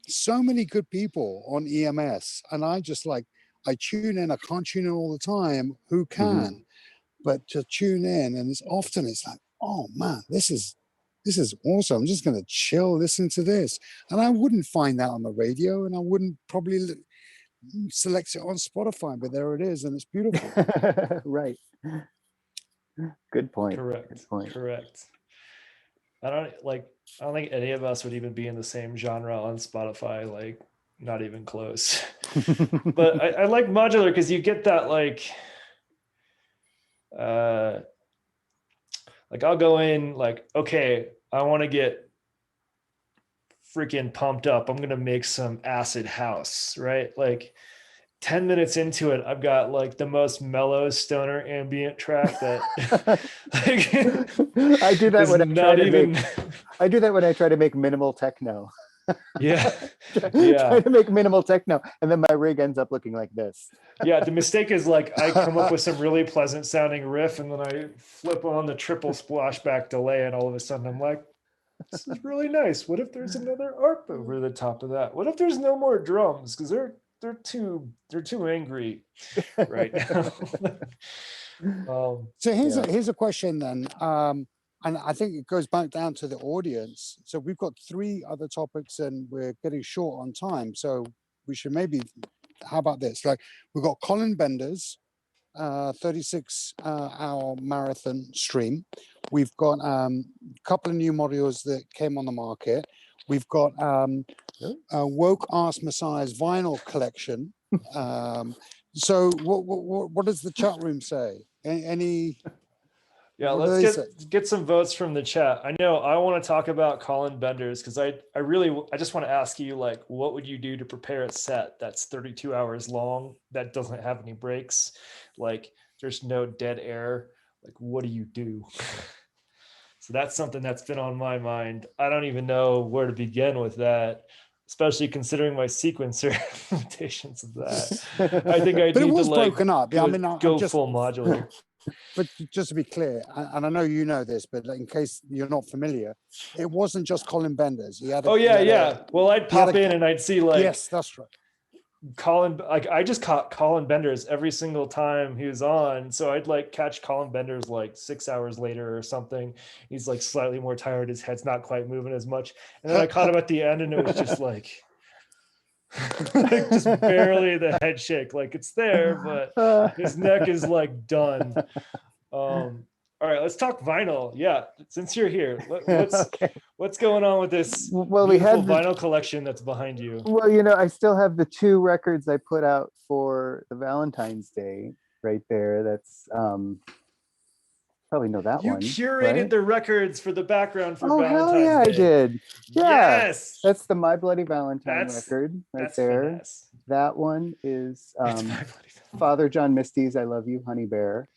So many good people on EMS, and I just like, I tune in. I can't tune in all the time. Who can? But to tune in, and it's like, oh man, this is awesome. I'm just going to chill, listen to this, and I wouldn't find that on the radio, and I wouldn't probably select it on Spotify, but there it is, and it's beautiful. Right. Good point. Correct. Good point. Correct. I don't think any of us would even be in the same genre on Spotify, like not even close. But I like modular because you get that like I'll go in like, okay, I want to get freaking pumped up. I'm gonna make some acid house, right? Like 10 minutes into it, I've got like the most mellow stoner ambient track that like, I do that when I do that when I try to make minimal techno. Yeah. Try to make minimal techno, and then my rig ends up looking like this. Yeah, the mistake is like I come up with some really pleasant sounding riff, and then I flip on the triple splashback delay, and all of a sudden I'm like, this is really nice. What if there's another ARP over the top of that? What if there's no more drums? Because they're too angry right now. So here's a question then. and I think it goes back down to the audience. So we've got 3 other topics and we're getting short on time. So we should maybe, how about this? Like we've got Colin Bender's 36-hour marathon stream. We've got a couple of new modules that came on the market. We've got Woke Ass Messiah's vinyl collection. So what does the chat room say? Any? Yeah, What do let's they say? get some votes from the chat. I know I want to talk about Colin Benders because I just want to ask you, like, what would you do to prepare a set that's 32 hours long that doesn't have any breaks? Like there's no dead air. Like what do you do? So that's something that's been on my mind. I don't even know where to begin with that, especially considering my sequencer limitations of that. I think I But it need to was like broken up. Yeah, I mean, go I'm just, full modular. but just to be clear, and I know you know this, but in case you're not familiar, it wasn't just Colin Benders. He had a, Oh he yeah, had yeah. Well, I'd he had pop in and I'd see like yes, that's right. Colin, like I just caught Colin Benders every single time he was on. So I'd like catch Colin Benders like 6 hours later or something. He's like slightly more tired. His head's not quite moving as much. And then I caught him at the end and it was just like, like just barely the head shake. Like it's there, but his neck is like done. All right, let's talk vinyl. Yeah, since you're here, what's going on with this Well, beautiful vinyl collection that's behind you? Well, you know, I still have the 2 records I put out for the Valentine's Day right there. That's probably know that You one. curated right? the records for the background for Oh, Valentine's hell yeah, Day. I did. Yeah. Yes. That's the My Bloody Valentine record right that's there. Finesse. That one is It's My Bloody Father John Misty's I Love You, Honey Bear.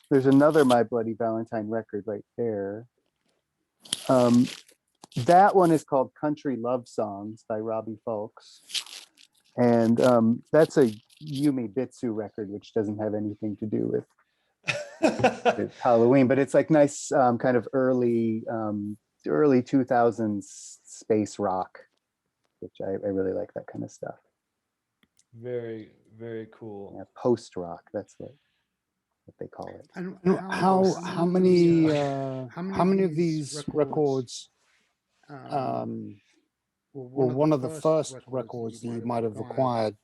There's another My Bloody Valentine record right there. That one is called Country Love Songs by Robbie Fulks. And that's a Yumi Bitsu record, which doesn't have anything to do with Halloween, but it's like nice kind of early 2000s space rock, which I really like that kind of stuff. Very, very cool. Yeah, post rock, that's what they call it. And how many of these records were one of the first records that you might have acquired?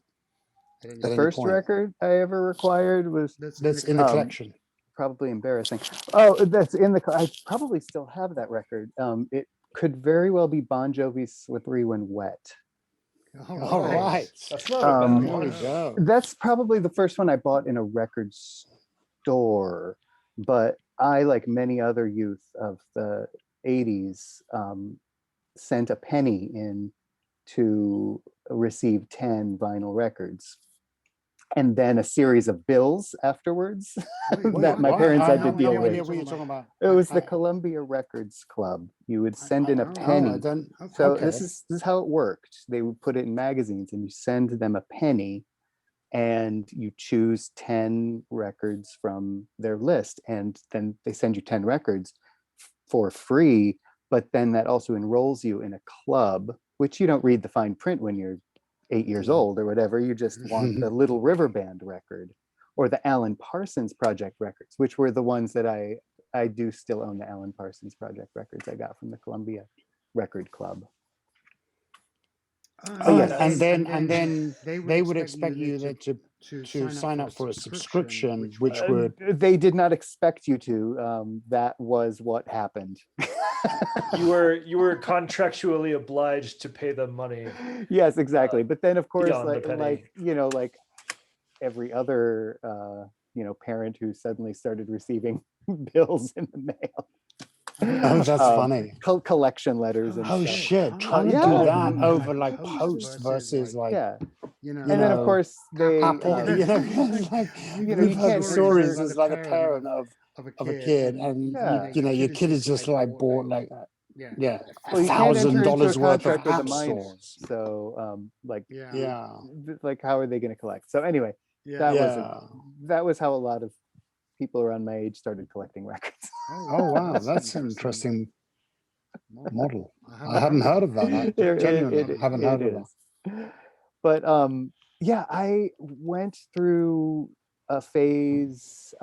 The first record I ever acquired was that's in the collection. Probably embarrassing. Oh, that's in the. I probably still have that record. It could very well be Bon Jovi's "Slippery When Wet." All right. That's not a bad There we one. go. That's probably the first one I bought in a record store. But I, like many other youth of the '80s, sent a penny in to receive 10 vinyl records. And then a series of bills afterwards that my parents had to deal with. What you're talking about. It was the Columbia Records Club. You would send in a penny. So okay. this is how it worked. They would put it in magazines and you send them a penny and you choose 10 records from their list. And then they send you 10 records for free. But then that also enrolls you in a club, which you don't read the fine print when you're 8 years old or whatever. You just want the Little River Band record or the Alan Parsons Project records, which were the ones that I do still own, the Alan Parsons Project records I got from the Columbia Record Club. Yes. And then they would expect you to sign up for a subscription, which would they did not expect you to. That was what happened. You were contractually obliged to pay them money. Yes, exactly. But then, of course, beyond like every other parent who suddenly started receiving bills in the mail. Oh, that's funny. Collection letters and Oh stuff. shit! Trying to do that over like post versus like and then of course they Apple. Like we've heard stories as like a parent of a kid, and your kid is just like bought like well, $1,000 worth of with the app minors, stores. so like how are they going to collect? So anyway, that was how a lot of people around my age started collecting records. Oh wow, that's an interesting model. I haven't heard of that. I genuinely haven't heard of that. But I went through a phase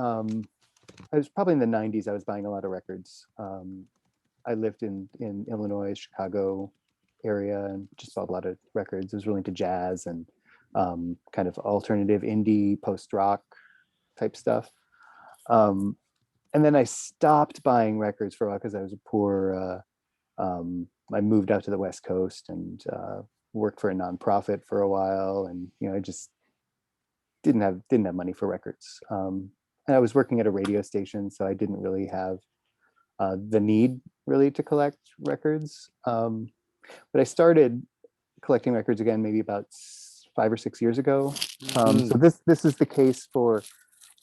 I was probably in the 90s. I was buying a lot of records. I lived in Illinois, Chicago area, and just bought a lot of records. I was really into jazz and kind of alternative indie, post-rock type stuff. And then I stopped buying records for a while because I was a poor, I moved out to the West Coast and worked for a nonprofit for a while. And, I just didn't have money for records. And I was working at a radio station, so I didn't really have the need really to collect records. But I started collecting records again, maybe about 5 or 6 years ago. So this is the case for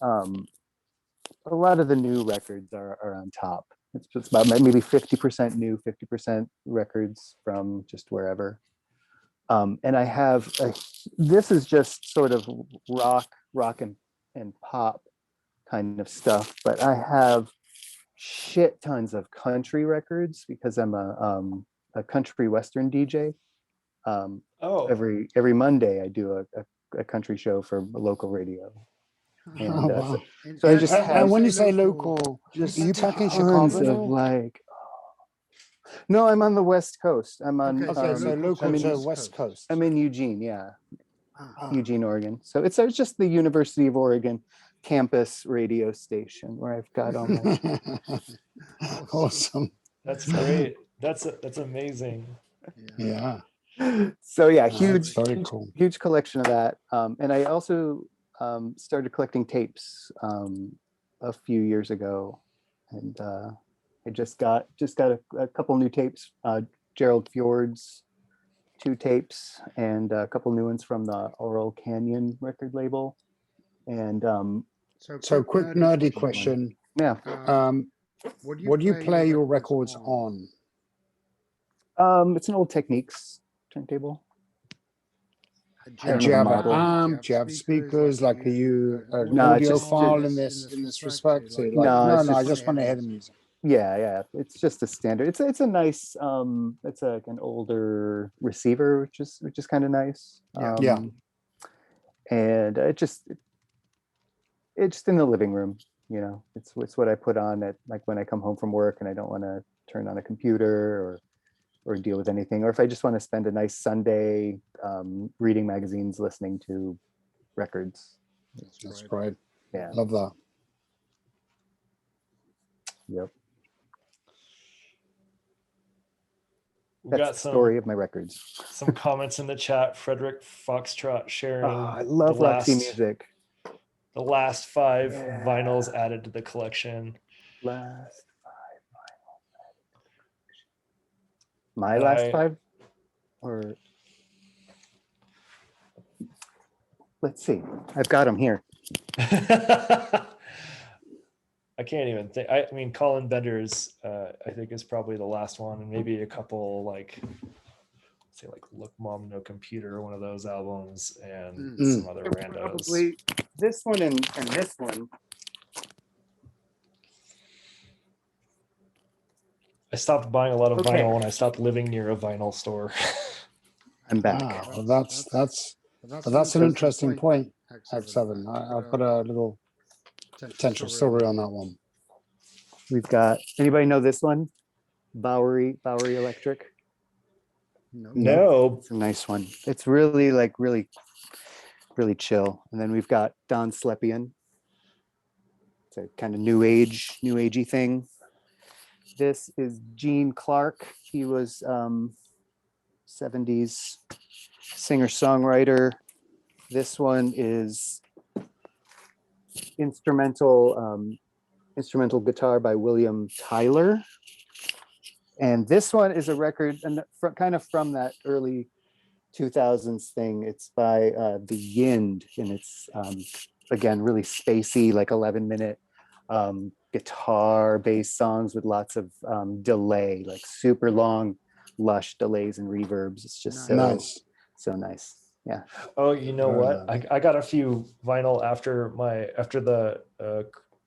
a lot of the new records are on top. It's about maybe 50% new, 50% records from just wherever. And I have, this is just sort of rock and pop kind of stuff, but I have shit tons of country records because I'm a country western DJ. Every Monday I do a country show for a local radio. And, wow. so I just and when you say local, just are you back in tons Chicago of now? No, I'm on the West Coast. I'm on Okay, so local I'm in, to West Coast. I'm in Eugene, Eugene, Oregon. So it's just the University of Oregon campus radio station where I've got all my Awesome. That's great. That's amazing. Yeah. So yeah, That's very cool. huge collection of that. And I also started collecting tapes a few years ago, and I just got a couple new tapes. Gerald Fjord's 2 tapes, and a couple new ones from the Oral Canyon record label. And so quick nerdy question. Yeah, What do you play your records on? it's an old Techniques turntable. Do you have an amp? Do you have speakers? Like, are you an No, it's audiophile in this respect? So, like, No, I just want to hear the music. Yeah, it's just a standard. It's a nice it's an older receiver, which is kind of nice. Yeah. And it's just in the living room, it's what I put on at, like, when I come home from work and I don't want to turn on a computer or deal with anything, or if I just want to spend a nice Sunday reading magazines, listening to records. That's great. Yeah, Love that. Yep. We That's got the some story of my records. some comments in the chat. Frederick Foxtrot sharing. I love Roxy music. The last 5 Yeah. vinyls added to the collection. Last 5 vinyls. My last 5? Or let's see. I've got them here. I can't even think. I mean, Colin Bender's, I think, is probably the last one, and maybe a couple like Look Mom No Computer, one of those albums, and some other randos. Probably this one and this one. I stopped buying a lot of Okay. vinyl when I stopped living near a vinyl store. I'm back. Wow, that's an interesting point, Heckseven. I've got a little potential story on that one. We've got, anybody know this one? Bowery Electric. No. It's a nice one. It's really really chill. And then we've got Don Slepian. It's a kind of new agey thing. This is Gene Clark. He was 70s singer-songwriter. This one is instrumental guitar by William Tyler. And this one is a record and kind of from that early 2000s thing. It's by the Yind, and it's again really spacey, like 11-minute guitar based songs with lots of delay, like super long lush delays and reverbs. It's just so nice. Yeah. Oh, you know what? I got a few vinyl after the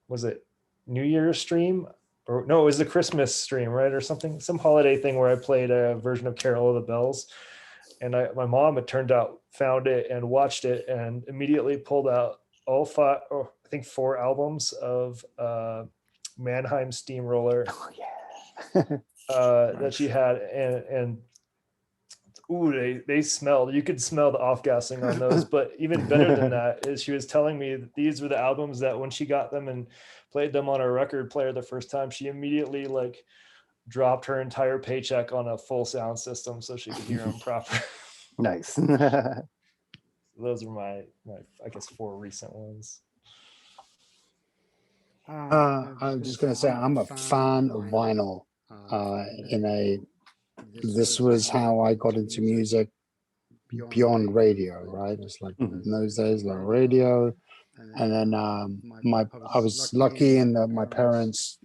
was it New Year's stream? Or no, it was the Christmas stream, right? Or some holiday thing where I played a version of Carol of the Bells. And my mom, it turned out, found it and watched it and immediately pulled out all 5, or I think 4 albums of Mannheim Steamroller Oh yeah. that she had, and ooh, they smelled. You could smell the off gassing on those. But even better than that is she was telling me that these were the albums that when she got them and played them on a record player the first time, she immediately like dropped her entire paycheck on a full sound system so she could hear them proper. Nice. Those are my I guess 4 recent ones. I'm just going to say I'm a fan of vinyl. This was how I got into music beyond radio, right? It's like in those days, like radio. And then I was lucky in that my parents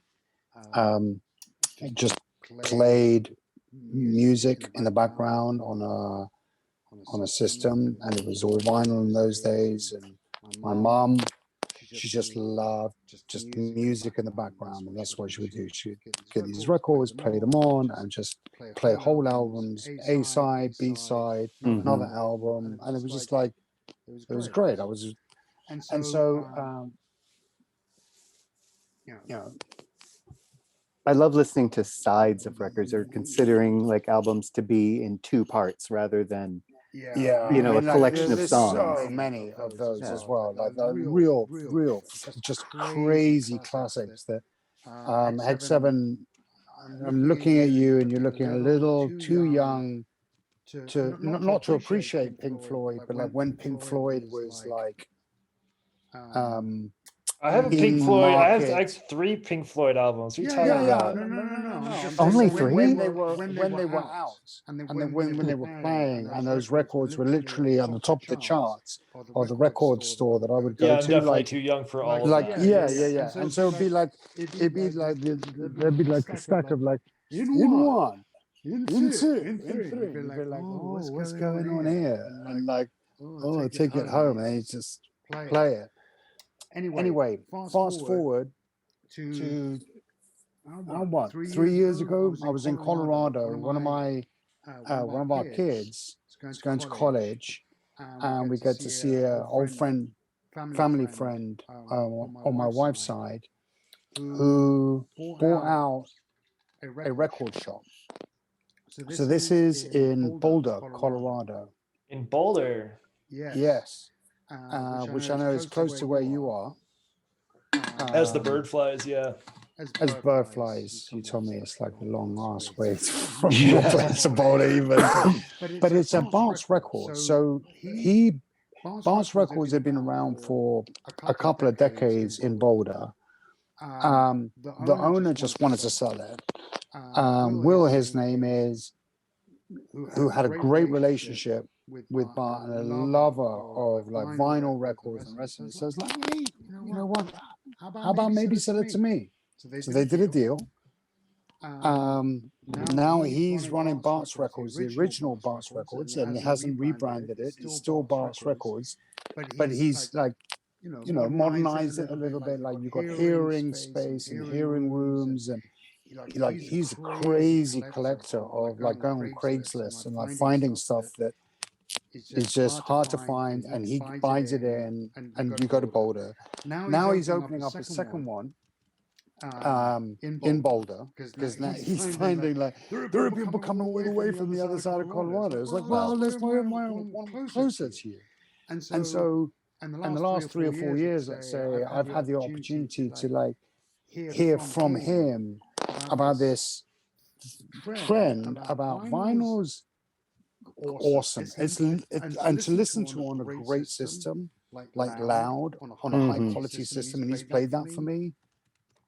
just played music in the background on a system, and it was all vinyl in those days. And my mom, she just loved just music in the background, and that's what she would do. She would get these records, play them on, and just play whole albums, A side, B side, another album, and it was just like it was great. I love listening to sides of records, or considering like albums to be in 2 parts rather than a collection of there's songs. so many of those as well, like the real just crazy classics that Heckseven, I'm looking at you and you're looking a little too young to not to appreciate Pink Floyd, but like when Pink Floyd was like I have a Pink Floyd. I have 3 Pink Floyd albums. What are you talking about? No. Only when 3? they were out, and then when they were playing, and those records were literally on the top of the charts or the record store that I would go Yeah, I'm to. definitely Like, too young for all of like that. yeah. And so it'd be like there'd be like a stack of like in 1, in 2, in 3. You'd be like, oh, what's going on here? And like, oh, take it home, and you just play it. Anyway, fast forward to 3 years ago, I was in Colorado. One of our kids is going to college, and we get to see an old friend, family friend on my wife's side, who bought out a record shop. So this is in Boulder, Colorado. In Boulder. Yes. Which I know is close to where you are. As the bird flies, yeah. As bird flies, you told me it's like a long ass way from your place to Boulder even. But it's a Bart's Records. So Bart's Records have been around for a couple of decades in Boulder. The owner just wanted to sell it. Will, his name is, who had a great relationship with Bart and a lover of like vinyl records and the rest of it. So it's like, hey, you know what? How about maybe sell it to me? So they did a deal. Now he's running Bart's Records, the original Bart's Records, and he hasn't rebranded it. It's still Bart's Records, but he's like, modernized it a little bit. Like you've got hearing space and hearing rooms, and he's a crazy collector of like going on Craigslist and like finding stuff that is just hard to find, and he binds it in, and you go to Boulder. Now he's opening up a second one in Boulder, because now he's finding like there are people coming all the way from the other side of Colorado. It's like, well, let's find one closer to you. And so in the last 3 or 4 years, let's say, I've had the opportunity to like hear from him about this trend about vinyls. Awesome. And to listen to on a great system, like loud, on a high quality system, and he's played that for me.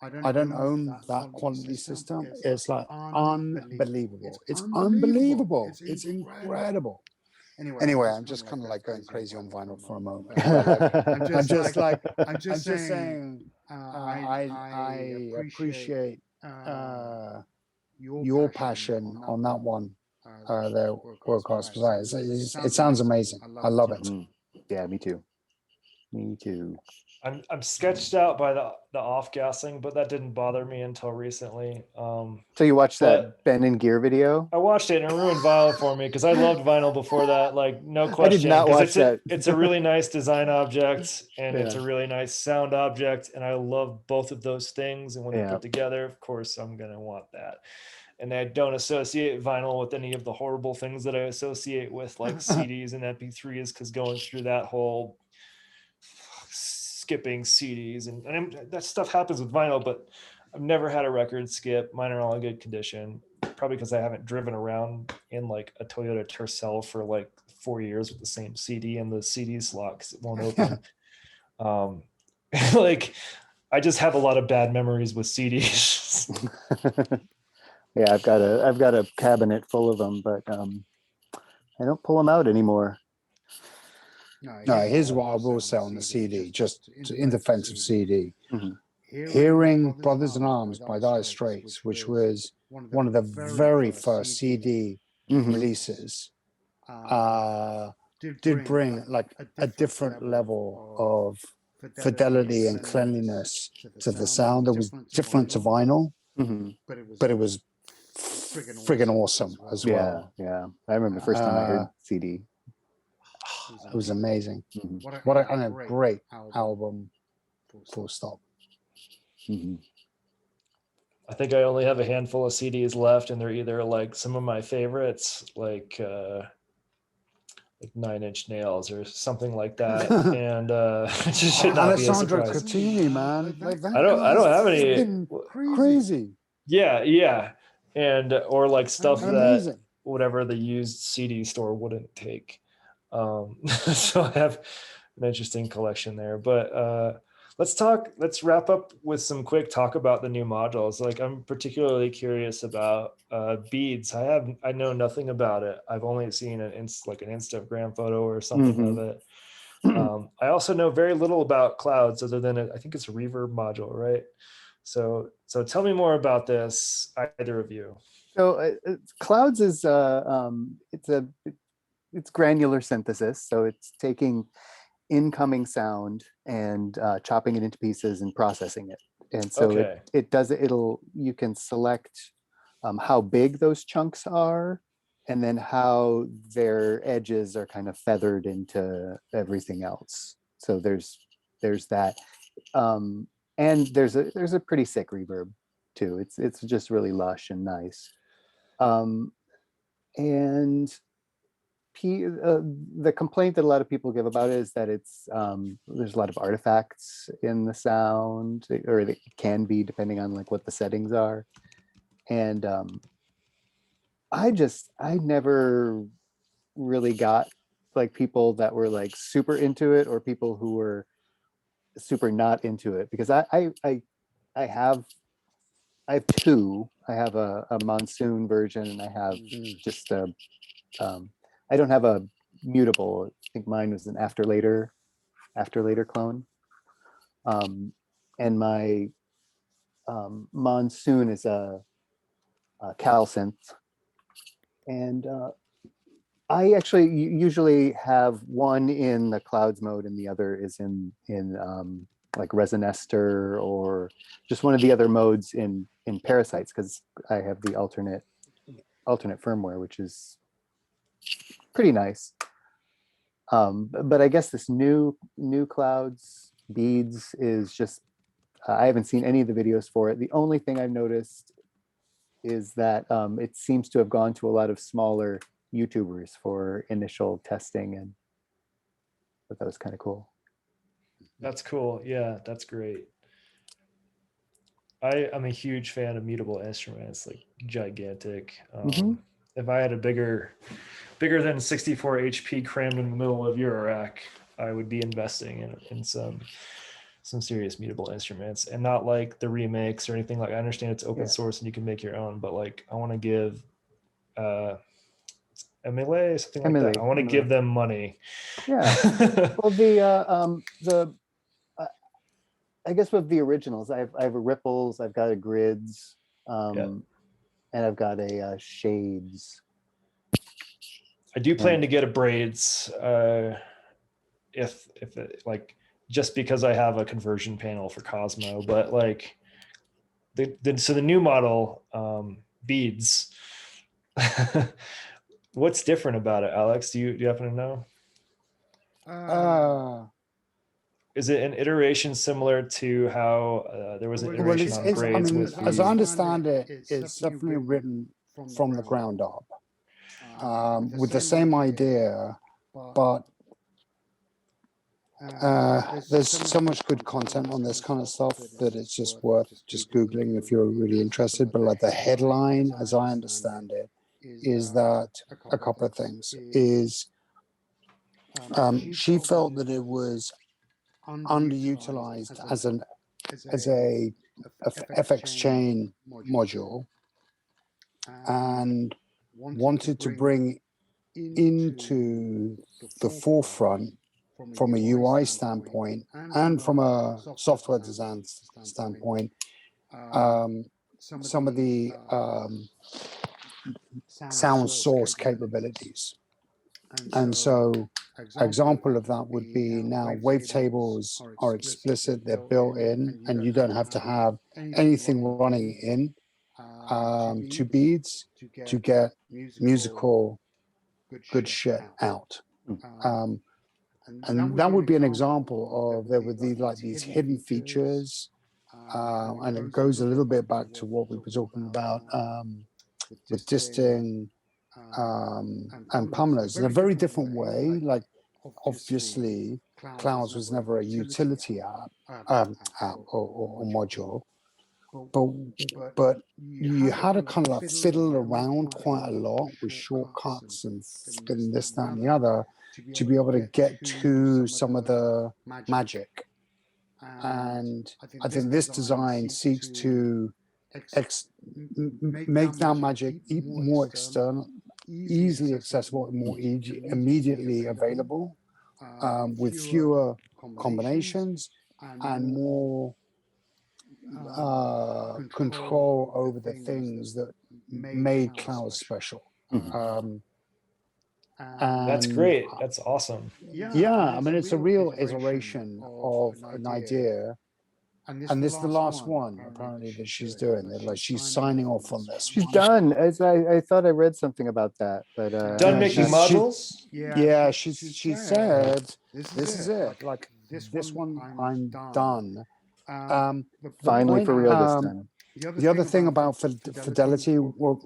I don't own that quality system. It's like unbelievable. It's unbelievable. It's incredible. Anyway, I'm just kind of like going crazy on vinyl for a moment. I'm just saying, I appreciate your passion on that one. Their world-class design. It sounds amazing. I love it. Yeah, me too. Me too. I'm sketched out by the off gassing, but that didn't bother me until recently. So you watched that But Ben and Gear video? I watched it and it ruined vinyl for me because I loved vinyl before that, like no I did question. not 'Cause watch it's that. it's a really nice design object and it's Yeah. a really nice sound object, and I love both of those things. And when they're Yeah. put together, of course, I'm gonna want that. And I don't associate vinyl with any of the horrible things that I associate with like CDs and MP3s, because going through that whole skipping CDs and that stuff happens with vinyl, but I've never had a record skip. Mine are all in good condition, probably because I haven't driven around in like a Toyota Tercel for like 4 years with the same CD and the CD slot because it won't open. Like I just have a lot of bad memories with CDs. Yeah, I've got a cabinet full of them, but I don't pull them out anymore. No, here's what I will say on the CD, just in defense of CD. Mm-hmm. Hearing Brothers in Arms by Dire Straits, which was one of the very first CD Mm-hmm. releases, did bring like a different level of fidelity and cleanliness to the sound that was different to vinyl, Mm-hmm. but it was friggin' awesome as well. Yeah. I remember the first time I heard CD. It was amazing. Mm-hmm. What a great album, full stop. Mm-hmm. I think I only have a handful of CDs left, and they're either like some of my favorites, like Nine Inch Nails or something like that, and it just should not be a Alessandro surprise. Cortini, man, like that. I don't have any. Crazy. Yeah, and or like stuff And that amazing. whatever the used CD store wouldn't take. So I have an interesting collection there, but let's wrap up with some quick talk about the new modules. Like I'm particularly curious about beads. I know nothing about it. I've only seen like an Instagram photo or something of it. I also know very little about clouds other than I think it's a reverb module, right? So tell me more about this, either of you. So clouds is it's granular synthesis. So it's taking incoming sound and chopping it into pieces and processing it. And so Okay. you can select how big those chunks are, and then how their edges are kind of feathered into everything else. So there's that. And there's a pretty sick reverb too. It's just really lush and nice. And the complaint that a lot of people give about it is that it's there's a lot of artifacts in the sound, or it can be depending on like what the settings are. And I never really got like people that were like super into it or people who were super not into it, because I have two. I have a monsoon version, and I have just a I don't have a mutable. I think mine was an after later clone. And my monsoon is a cal synth. And I actually usually have one in the clouds mode and the other is in like Resonester or just one of the other modes in Parasites, because I have the alternate firmware, which is pretty nice. But I guess this new clouds beads is just I haven't seen any of the videos for it. The only thing I've noticed is that it seems to have gone to a lot of smaller YouTubers for initial testing, and but that was kind of cool. That's cool. Yeah, that's great. I'm a huge fan of mutable instruments, like gigantic. If I had a bigger than 64 HP crammed in the middle of your rack, I would be investing in some serious mutable instruments, and not like the remakes or anything. Like I understand it's open source and you can make your own, but like I want to give Emile, something like that. I want to give them money. Yeah. Well, I guess with the originals, I have a Ripples, I've got a Grids, and I've got a Shades. I do plan to get a Braids if it, like just because I have a conversion panel for Cosmo, but like so the new model beads. What's different about it, Alex? Do you happen to know? Is it an iteration similar to how there was an Well, Well, iteration it's, on it's I grades mean, with as I the understand it, it's definitely written from the ground up, with the same idea, but there's so much good content on this kind of stuff that it's just worth just Googling if you're really interested. But like the headline, as I understand it, is that a couple of things is she felt that it was underutilized as a FX chain module and wanted to bring into the forefront from a UI standpoint and from a software design standpoint, some of the sound source capabilities. And so example of that would be now wavetables are explicit, they're built in, and you don't have to have anything running in to beads to get musical good shit out. And that would be an example of there would be like these hidden features, and it goes a little bit back to what we were talking about with Disting and Pamela's in a very different way. Like obviously, Clouds was never a utility app or module, but you had to kind of like fiddle around quite a lot with shortcuts and this, that, and the other to be able to get to some of the magic. And I think this design seeks to make that magic more external, easily accessible, and more immediately available, with fewer combinations and more control over the things that made Cloud special. That's great. That's awesome. Yeah, I mean, it's a real iteration of an idea. And this is the last one, apparently, that she's doing. That like she's signing off on this. She's done. I thought I read something about that, but Done Yeah, making modules? Yeah, she said, this is it. Like this one, I'm done. The finally point, for real this time. The other thing about fidelity, what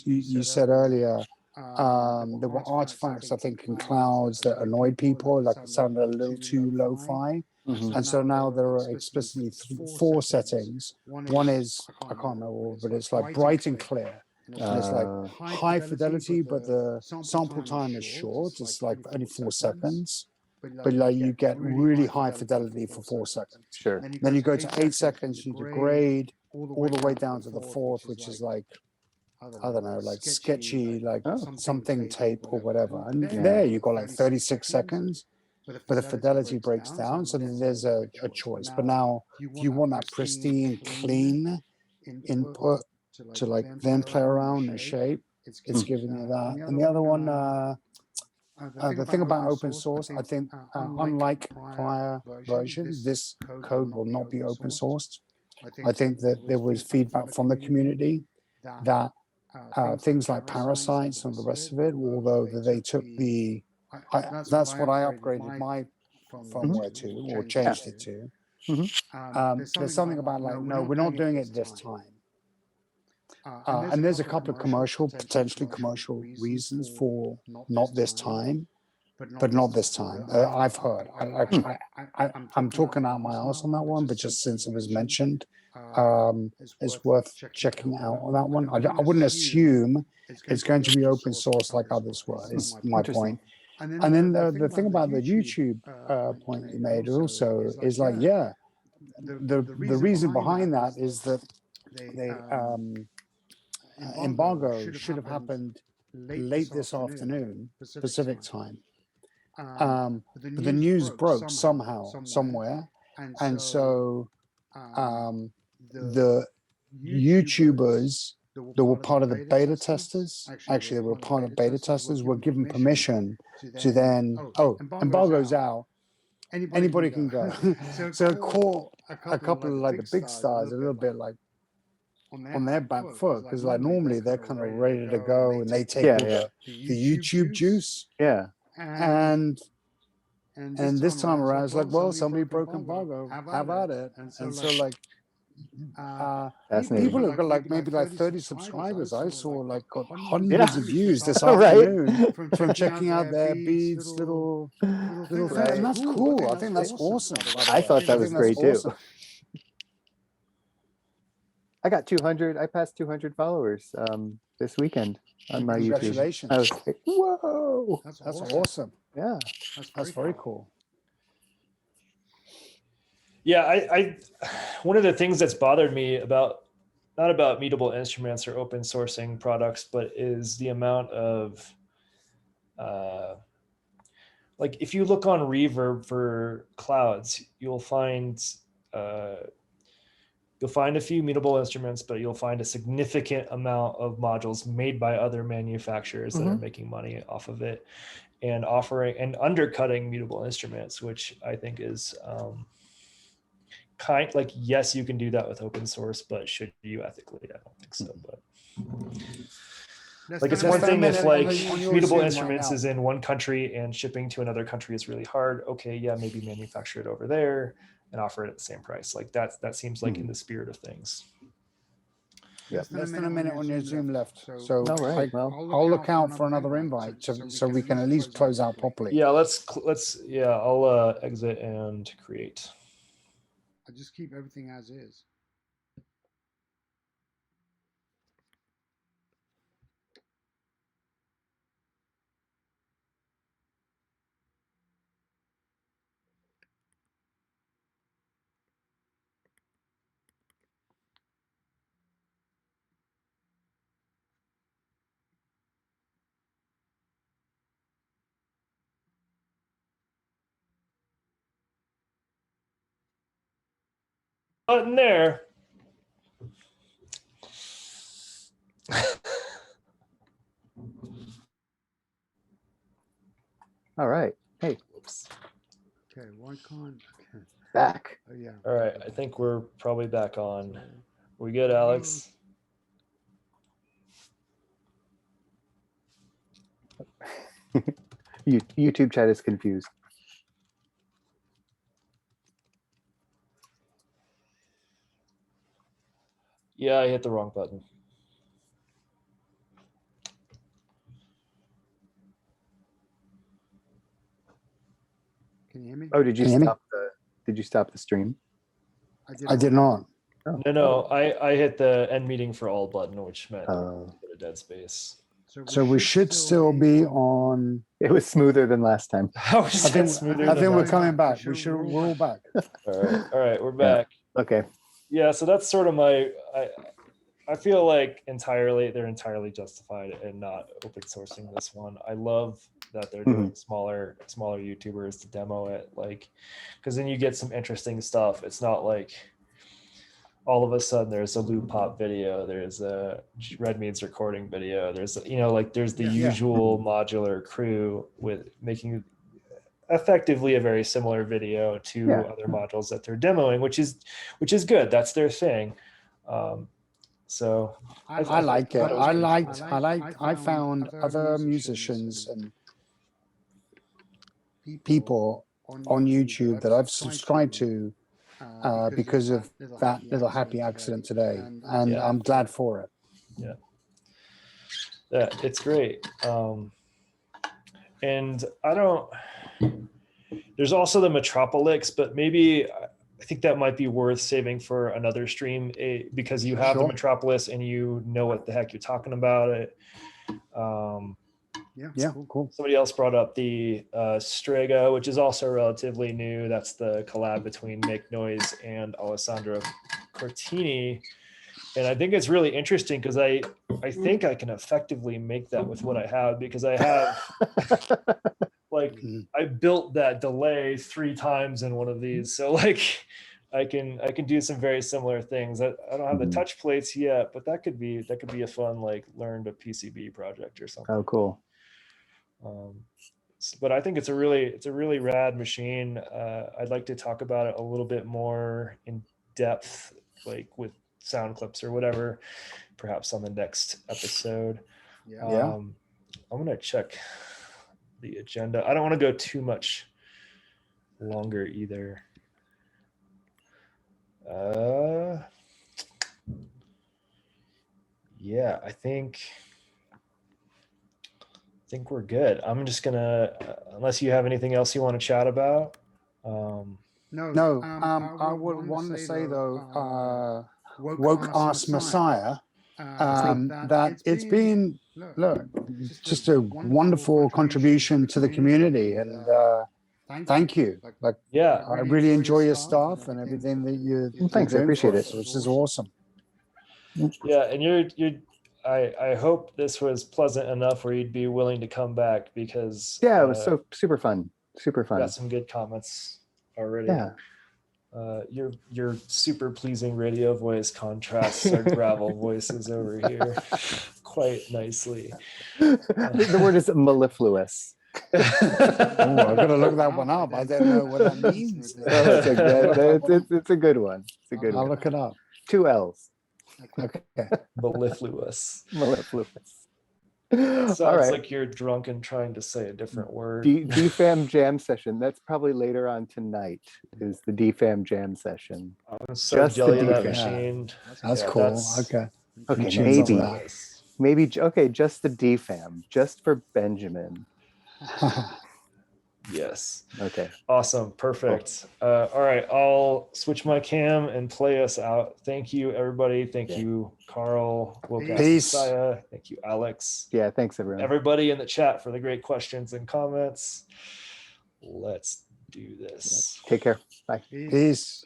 you said earlier, there were artifacts, I think, in Clouds that annoyed people, like it sounded a little too lo-fi. And so now there are explicitly 4 settings. One is, I can't remember, but it's like bright and clear. And it's like high fidelity, but the sample time is short. It's like only 4 seconds. But like you get really high fidelity for 4 seconds. Sure. Then you go to 8 seconds, you degrade all the way down to the 4th, which is like, I don't know, like sketchy, like something tape or whatever. And there you got like 36 seconds. But the fidelity breaks down, so then there's a choice. But now, if you want that pristine, clean input to like then play around and shape, it's giving you that. And the other one, the thing about open source, I think, unlike prior versions, this code will not be open sourced. I think that there was feedback from the community that things like parasites and the rest of it, although they took the that's what I upgraded my firmware to, or changed it to. There's something about like, no, we're not doing it this time. And there's a couple of potentially commercial reasons for not this time, but not this time. I've heard. I'm talking out my ass on that one, but just since it was mentioned, it's worth checking out on that one. I wouldn't assume it's going to be open source like others were, is my point. And then the thing about the YouTube point you made also is like, yeah, the reason behind that is that the embargo should have happened late this afternoon, Pacific time. But the news broke somehow, somewhere. And so the YouTubers that were part of the beta testers, actually they were part of beta testers, were given permission to then, embargo's out, anybody can go. So it caught a couple of like the big stars a little bit like on their back foot, because like normally they're kind of ready to go and they take all the YouTube juice. Yeah. And this time around, it's like, well, somebody broke embargo. How about it? And so like, Fascinating. people have got like maybe like 30 subscribers. I saw like got hundreds Yeah. of views this Right. afternoon from checking out their beads, little things. Right. And that's cool. I think that's awesome. by the I way. thought that was think that's great awesome. too. I got 200. I passed 200 followers this weekend on my YouTube. Congratulations. I was like, whoa. That's awesome. Yeah. That's very cool. Yeah, I one of the things that's bothered me about not about mutable instruments or open sourcing products, but is the amount of like if you look on Reverb for clouds, you'll find a few mutable instruments, but you'll find a significant amount of modules made by other manufacturers that are making money off of it and offering and undercutting mutable instruments, which I think is like, yes, you can do that with open source, but should you ethically? I don't think so. But like, it's one thing if like mutable instruments is in one country and shipping to another country is really hard. Okay, yeah, maybe manufacture it over there and offer it at the same price. Like that seems like in the spirit of things. Yeah. Less than a minute on your Zoom left. So All right. Well, I'll look out for another invite so we can at least close out properly. Yeah, I'll exit and create. I just keep everything as is. Button there. all right. Hey, Okay, why can't? Okay. back. Oh yeah. All right, I think we're probably back on. We good, Alex? YouTube chat is confused. Yeah, I hit the wrong button. Can you hear me? Oh, did you Can you hear me? stop the stream? I did not. Oh. No, I hit the end meeting for all button, which meant Oh. a dead space. So we should still be on. It was smoother than last time. How is I that think, smoother I than think we're last coming time? back. We're all back. All right, we're back. Okay. Yeah, so that's sort of I feel like they're entirely justified in not open sourcing this one. I love that they're doing smaller YouTubers to demo it, like, because then you get some interesting stuff. It's not like all of a sudden there's a loop pop video, there's a Redmead's recording video, there's there's the usual modular crew with making effectively a very similar video to other modules that they're demoing, which is good. That's their thing. So I like it. I found other musicians and people on YouTube that I've subscribed to because of that little happy accident today, and I'm glad for it. Yeah, it's great. And there's also the Metropolix, but maybe I think that might be worth saving for another stream because you have the Metropolis and you know what the heck you're talking about it. Yeah, cool. Somebody else brought up the Strega, which is also relatively new. That's the collab between Make Noise and Alessandro Cortini. And I think it's really interesting because I think I can effectively make that with what I have, because I have I built that delay 3 times in one of these. So like I can do some very similar things. I don't have the touch plates yet, but that could be a fun like learned a PCB project or something. Oh, cool. but I think it's a really rad machine. I'd like to talk about it a little bit more in depth, like with sound clips or whatever, perhaps on the next episode. Yeah. I'm gonna check the agenda. I don't want to go too much longer either. Yeah, I think we're good. I'm just gonna, unless you have anything else you want to chat about. No, I would want to say though, Woke Ass Messiah, that it's been, look, just a wonderful contribution to the community, and thank you. Like, Yeah, I really enjoy your stuff and everything that you're Thanks, I doing appreciate for it. us, which is awesome. yeah, and you're. I hope this was pleasant enough where you'd be willing to come back, because Yeah, it was so super fun. Super fun. got some good comments already. Yeah. Your super pleasing radio voice contrasts our gravel voices over here quite nicely. The word is mellifluous. Oh, I've got to look that one up. I don't know what that means. It's a good one. It's a good I'll one. look it up. 2 L's. Okay. Mellifluous. Mellifluous. Sounds All right. like you're drunk and trying to say a different word. DFAM jam session. That's probably later on tonight. Is the DFAM jam session? I'm so just the jelly of that DFAM. machine. That's Yeah, cool. that's- Okay. Okay, Change maybe. that. Maybe okay, just the DFAM, just for Benjamin. Yes. Okay. Awesome. Perfect. All right. I'll switch my cam and play us out. Thank you, everybody. Thank you, Carl. Peace. Messiah. Thank you, Alex. Yeah, thanks everyone. Everybody in the chat for the great questions and comments. Let's do this. Take care. Bye. Peace.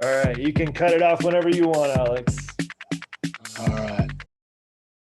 All right. You can cut it off whenever you want, Alex.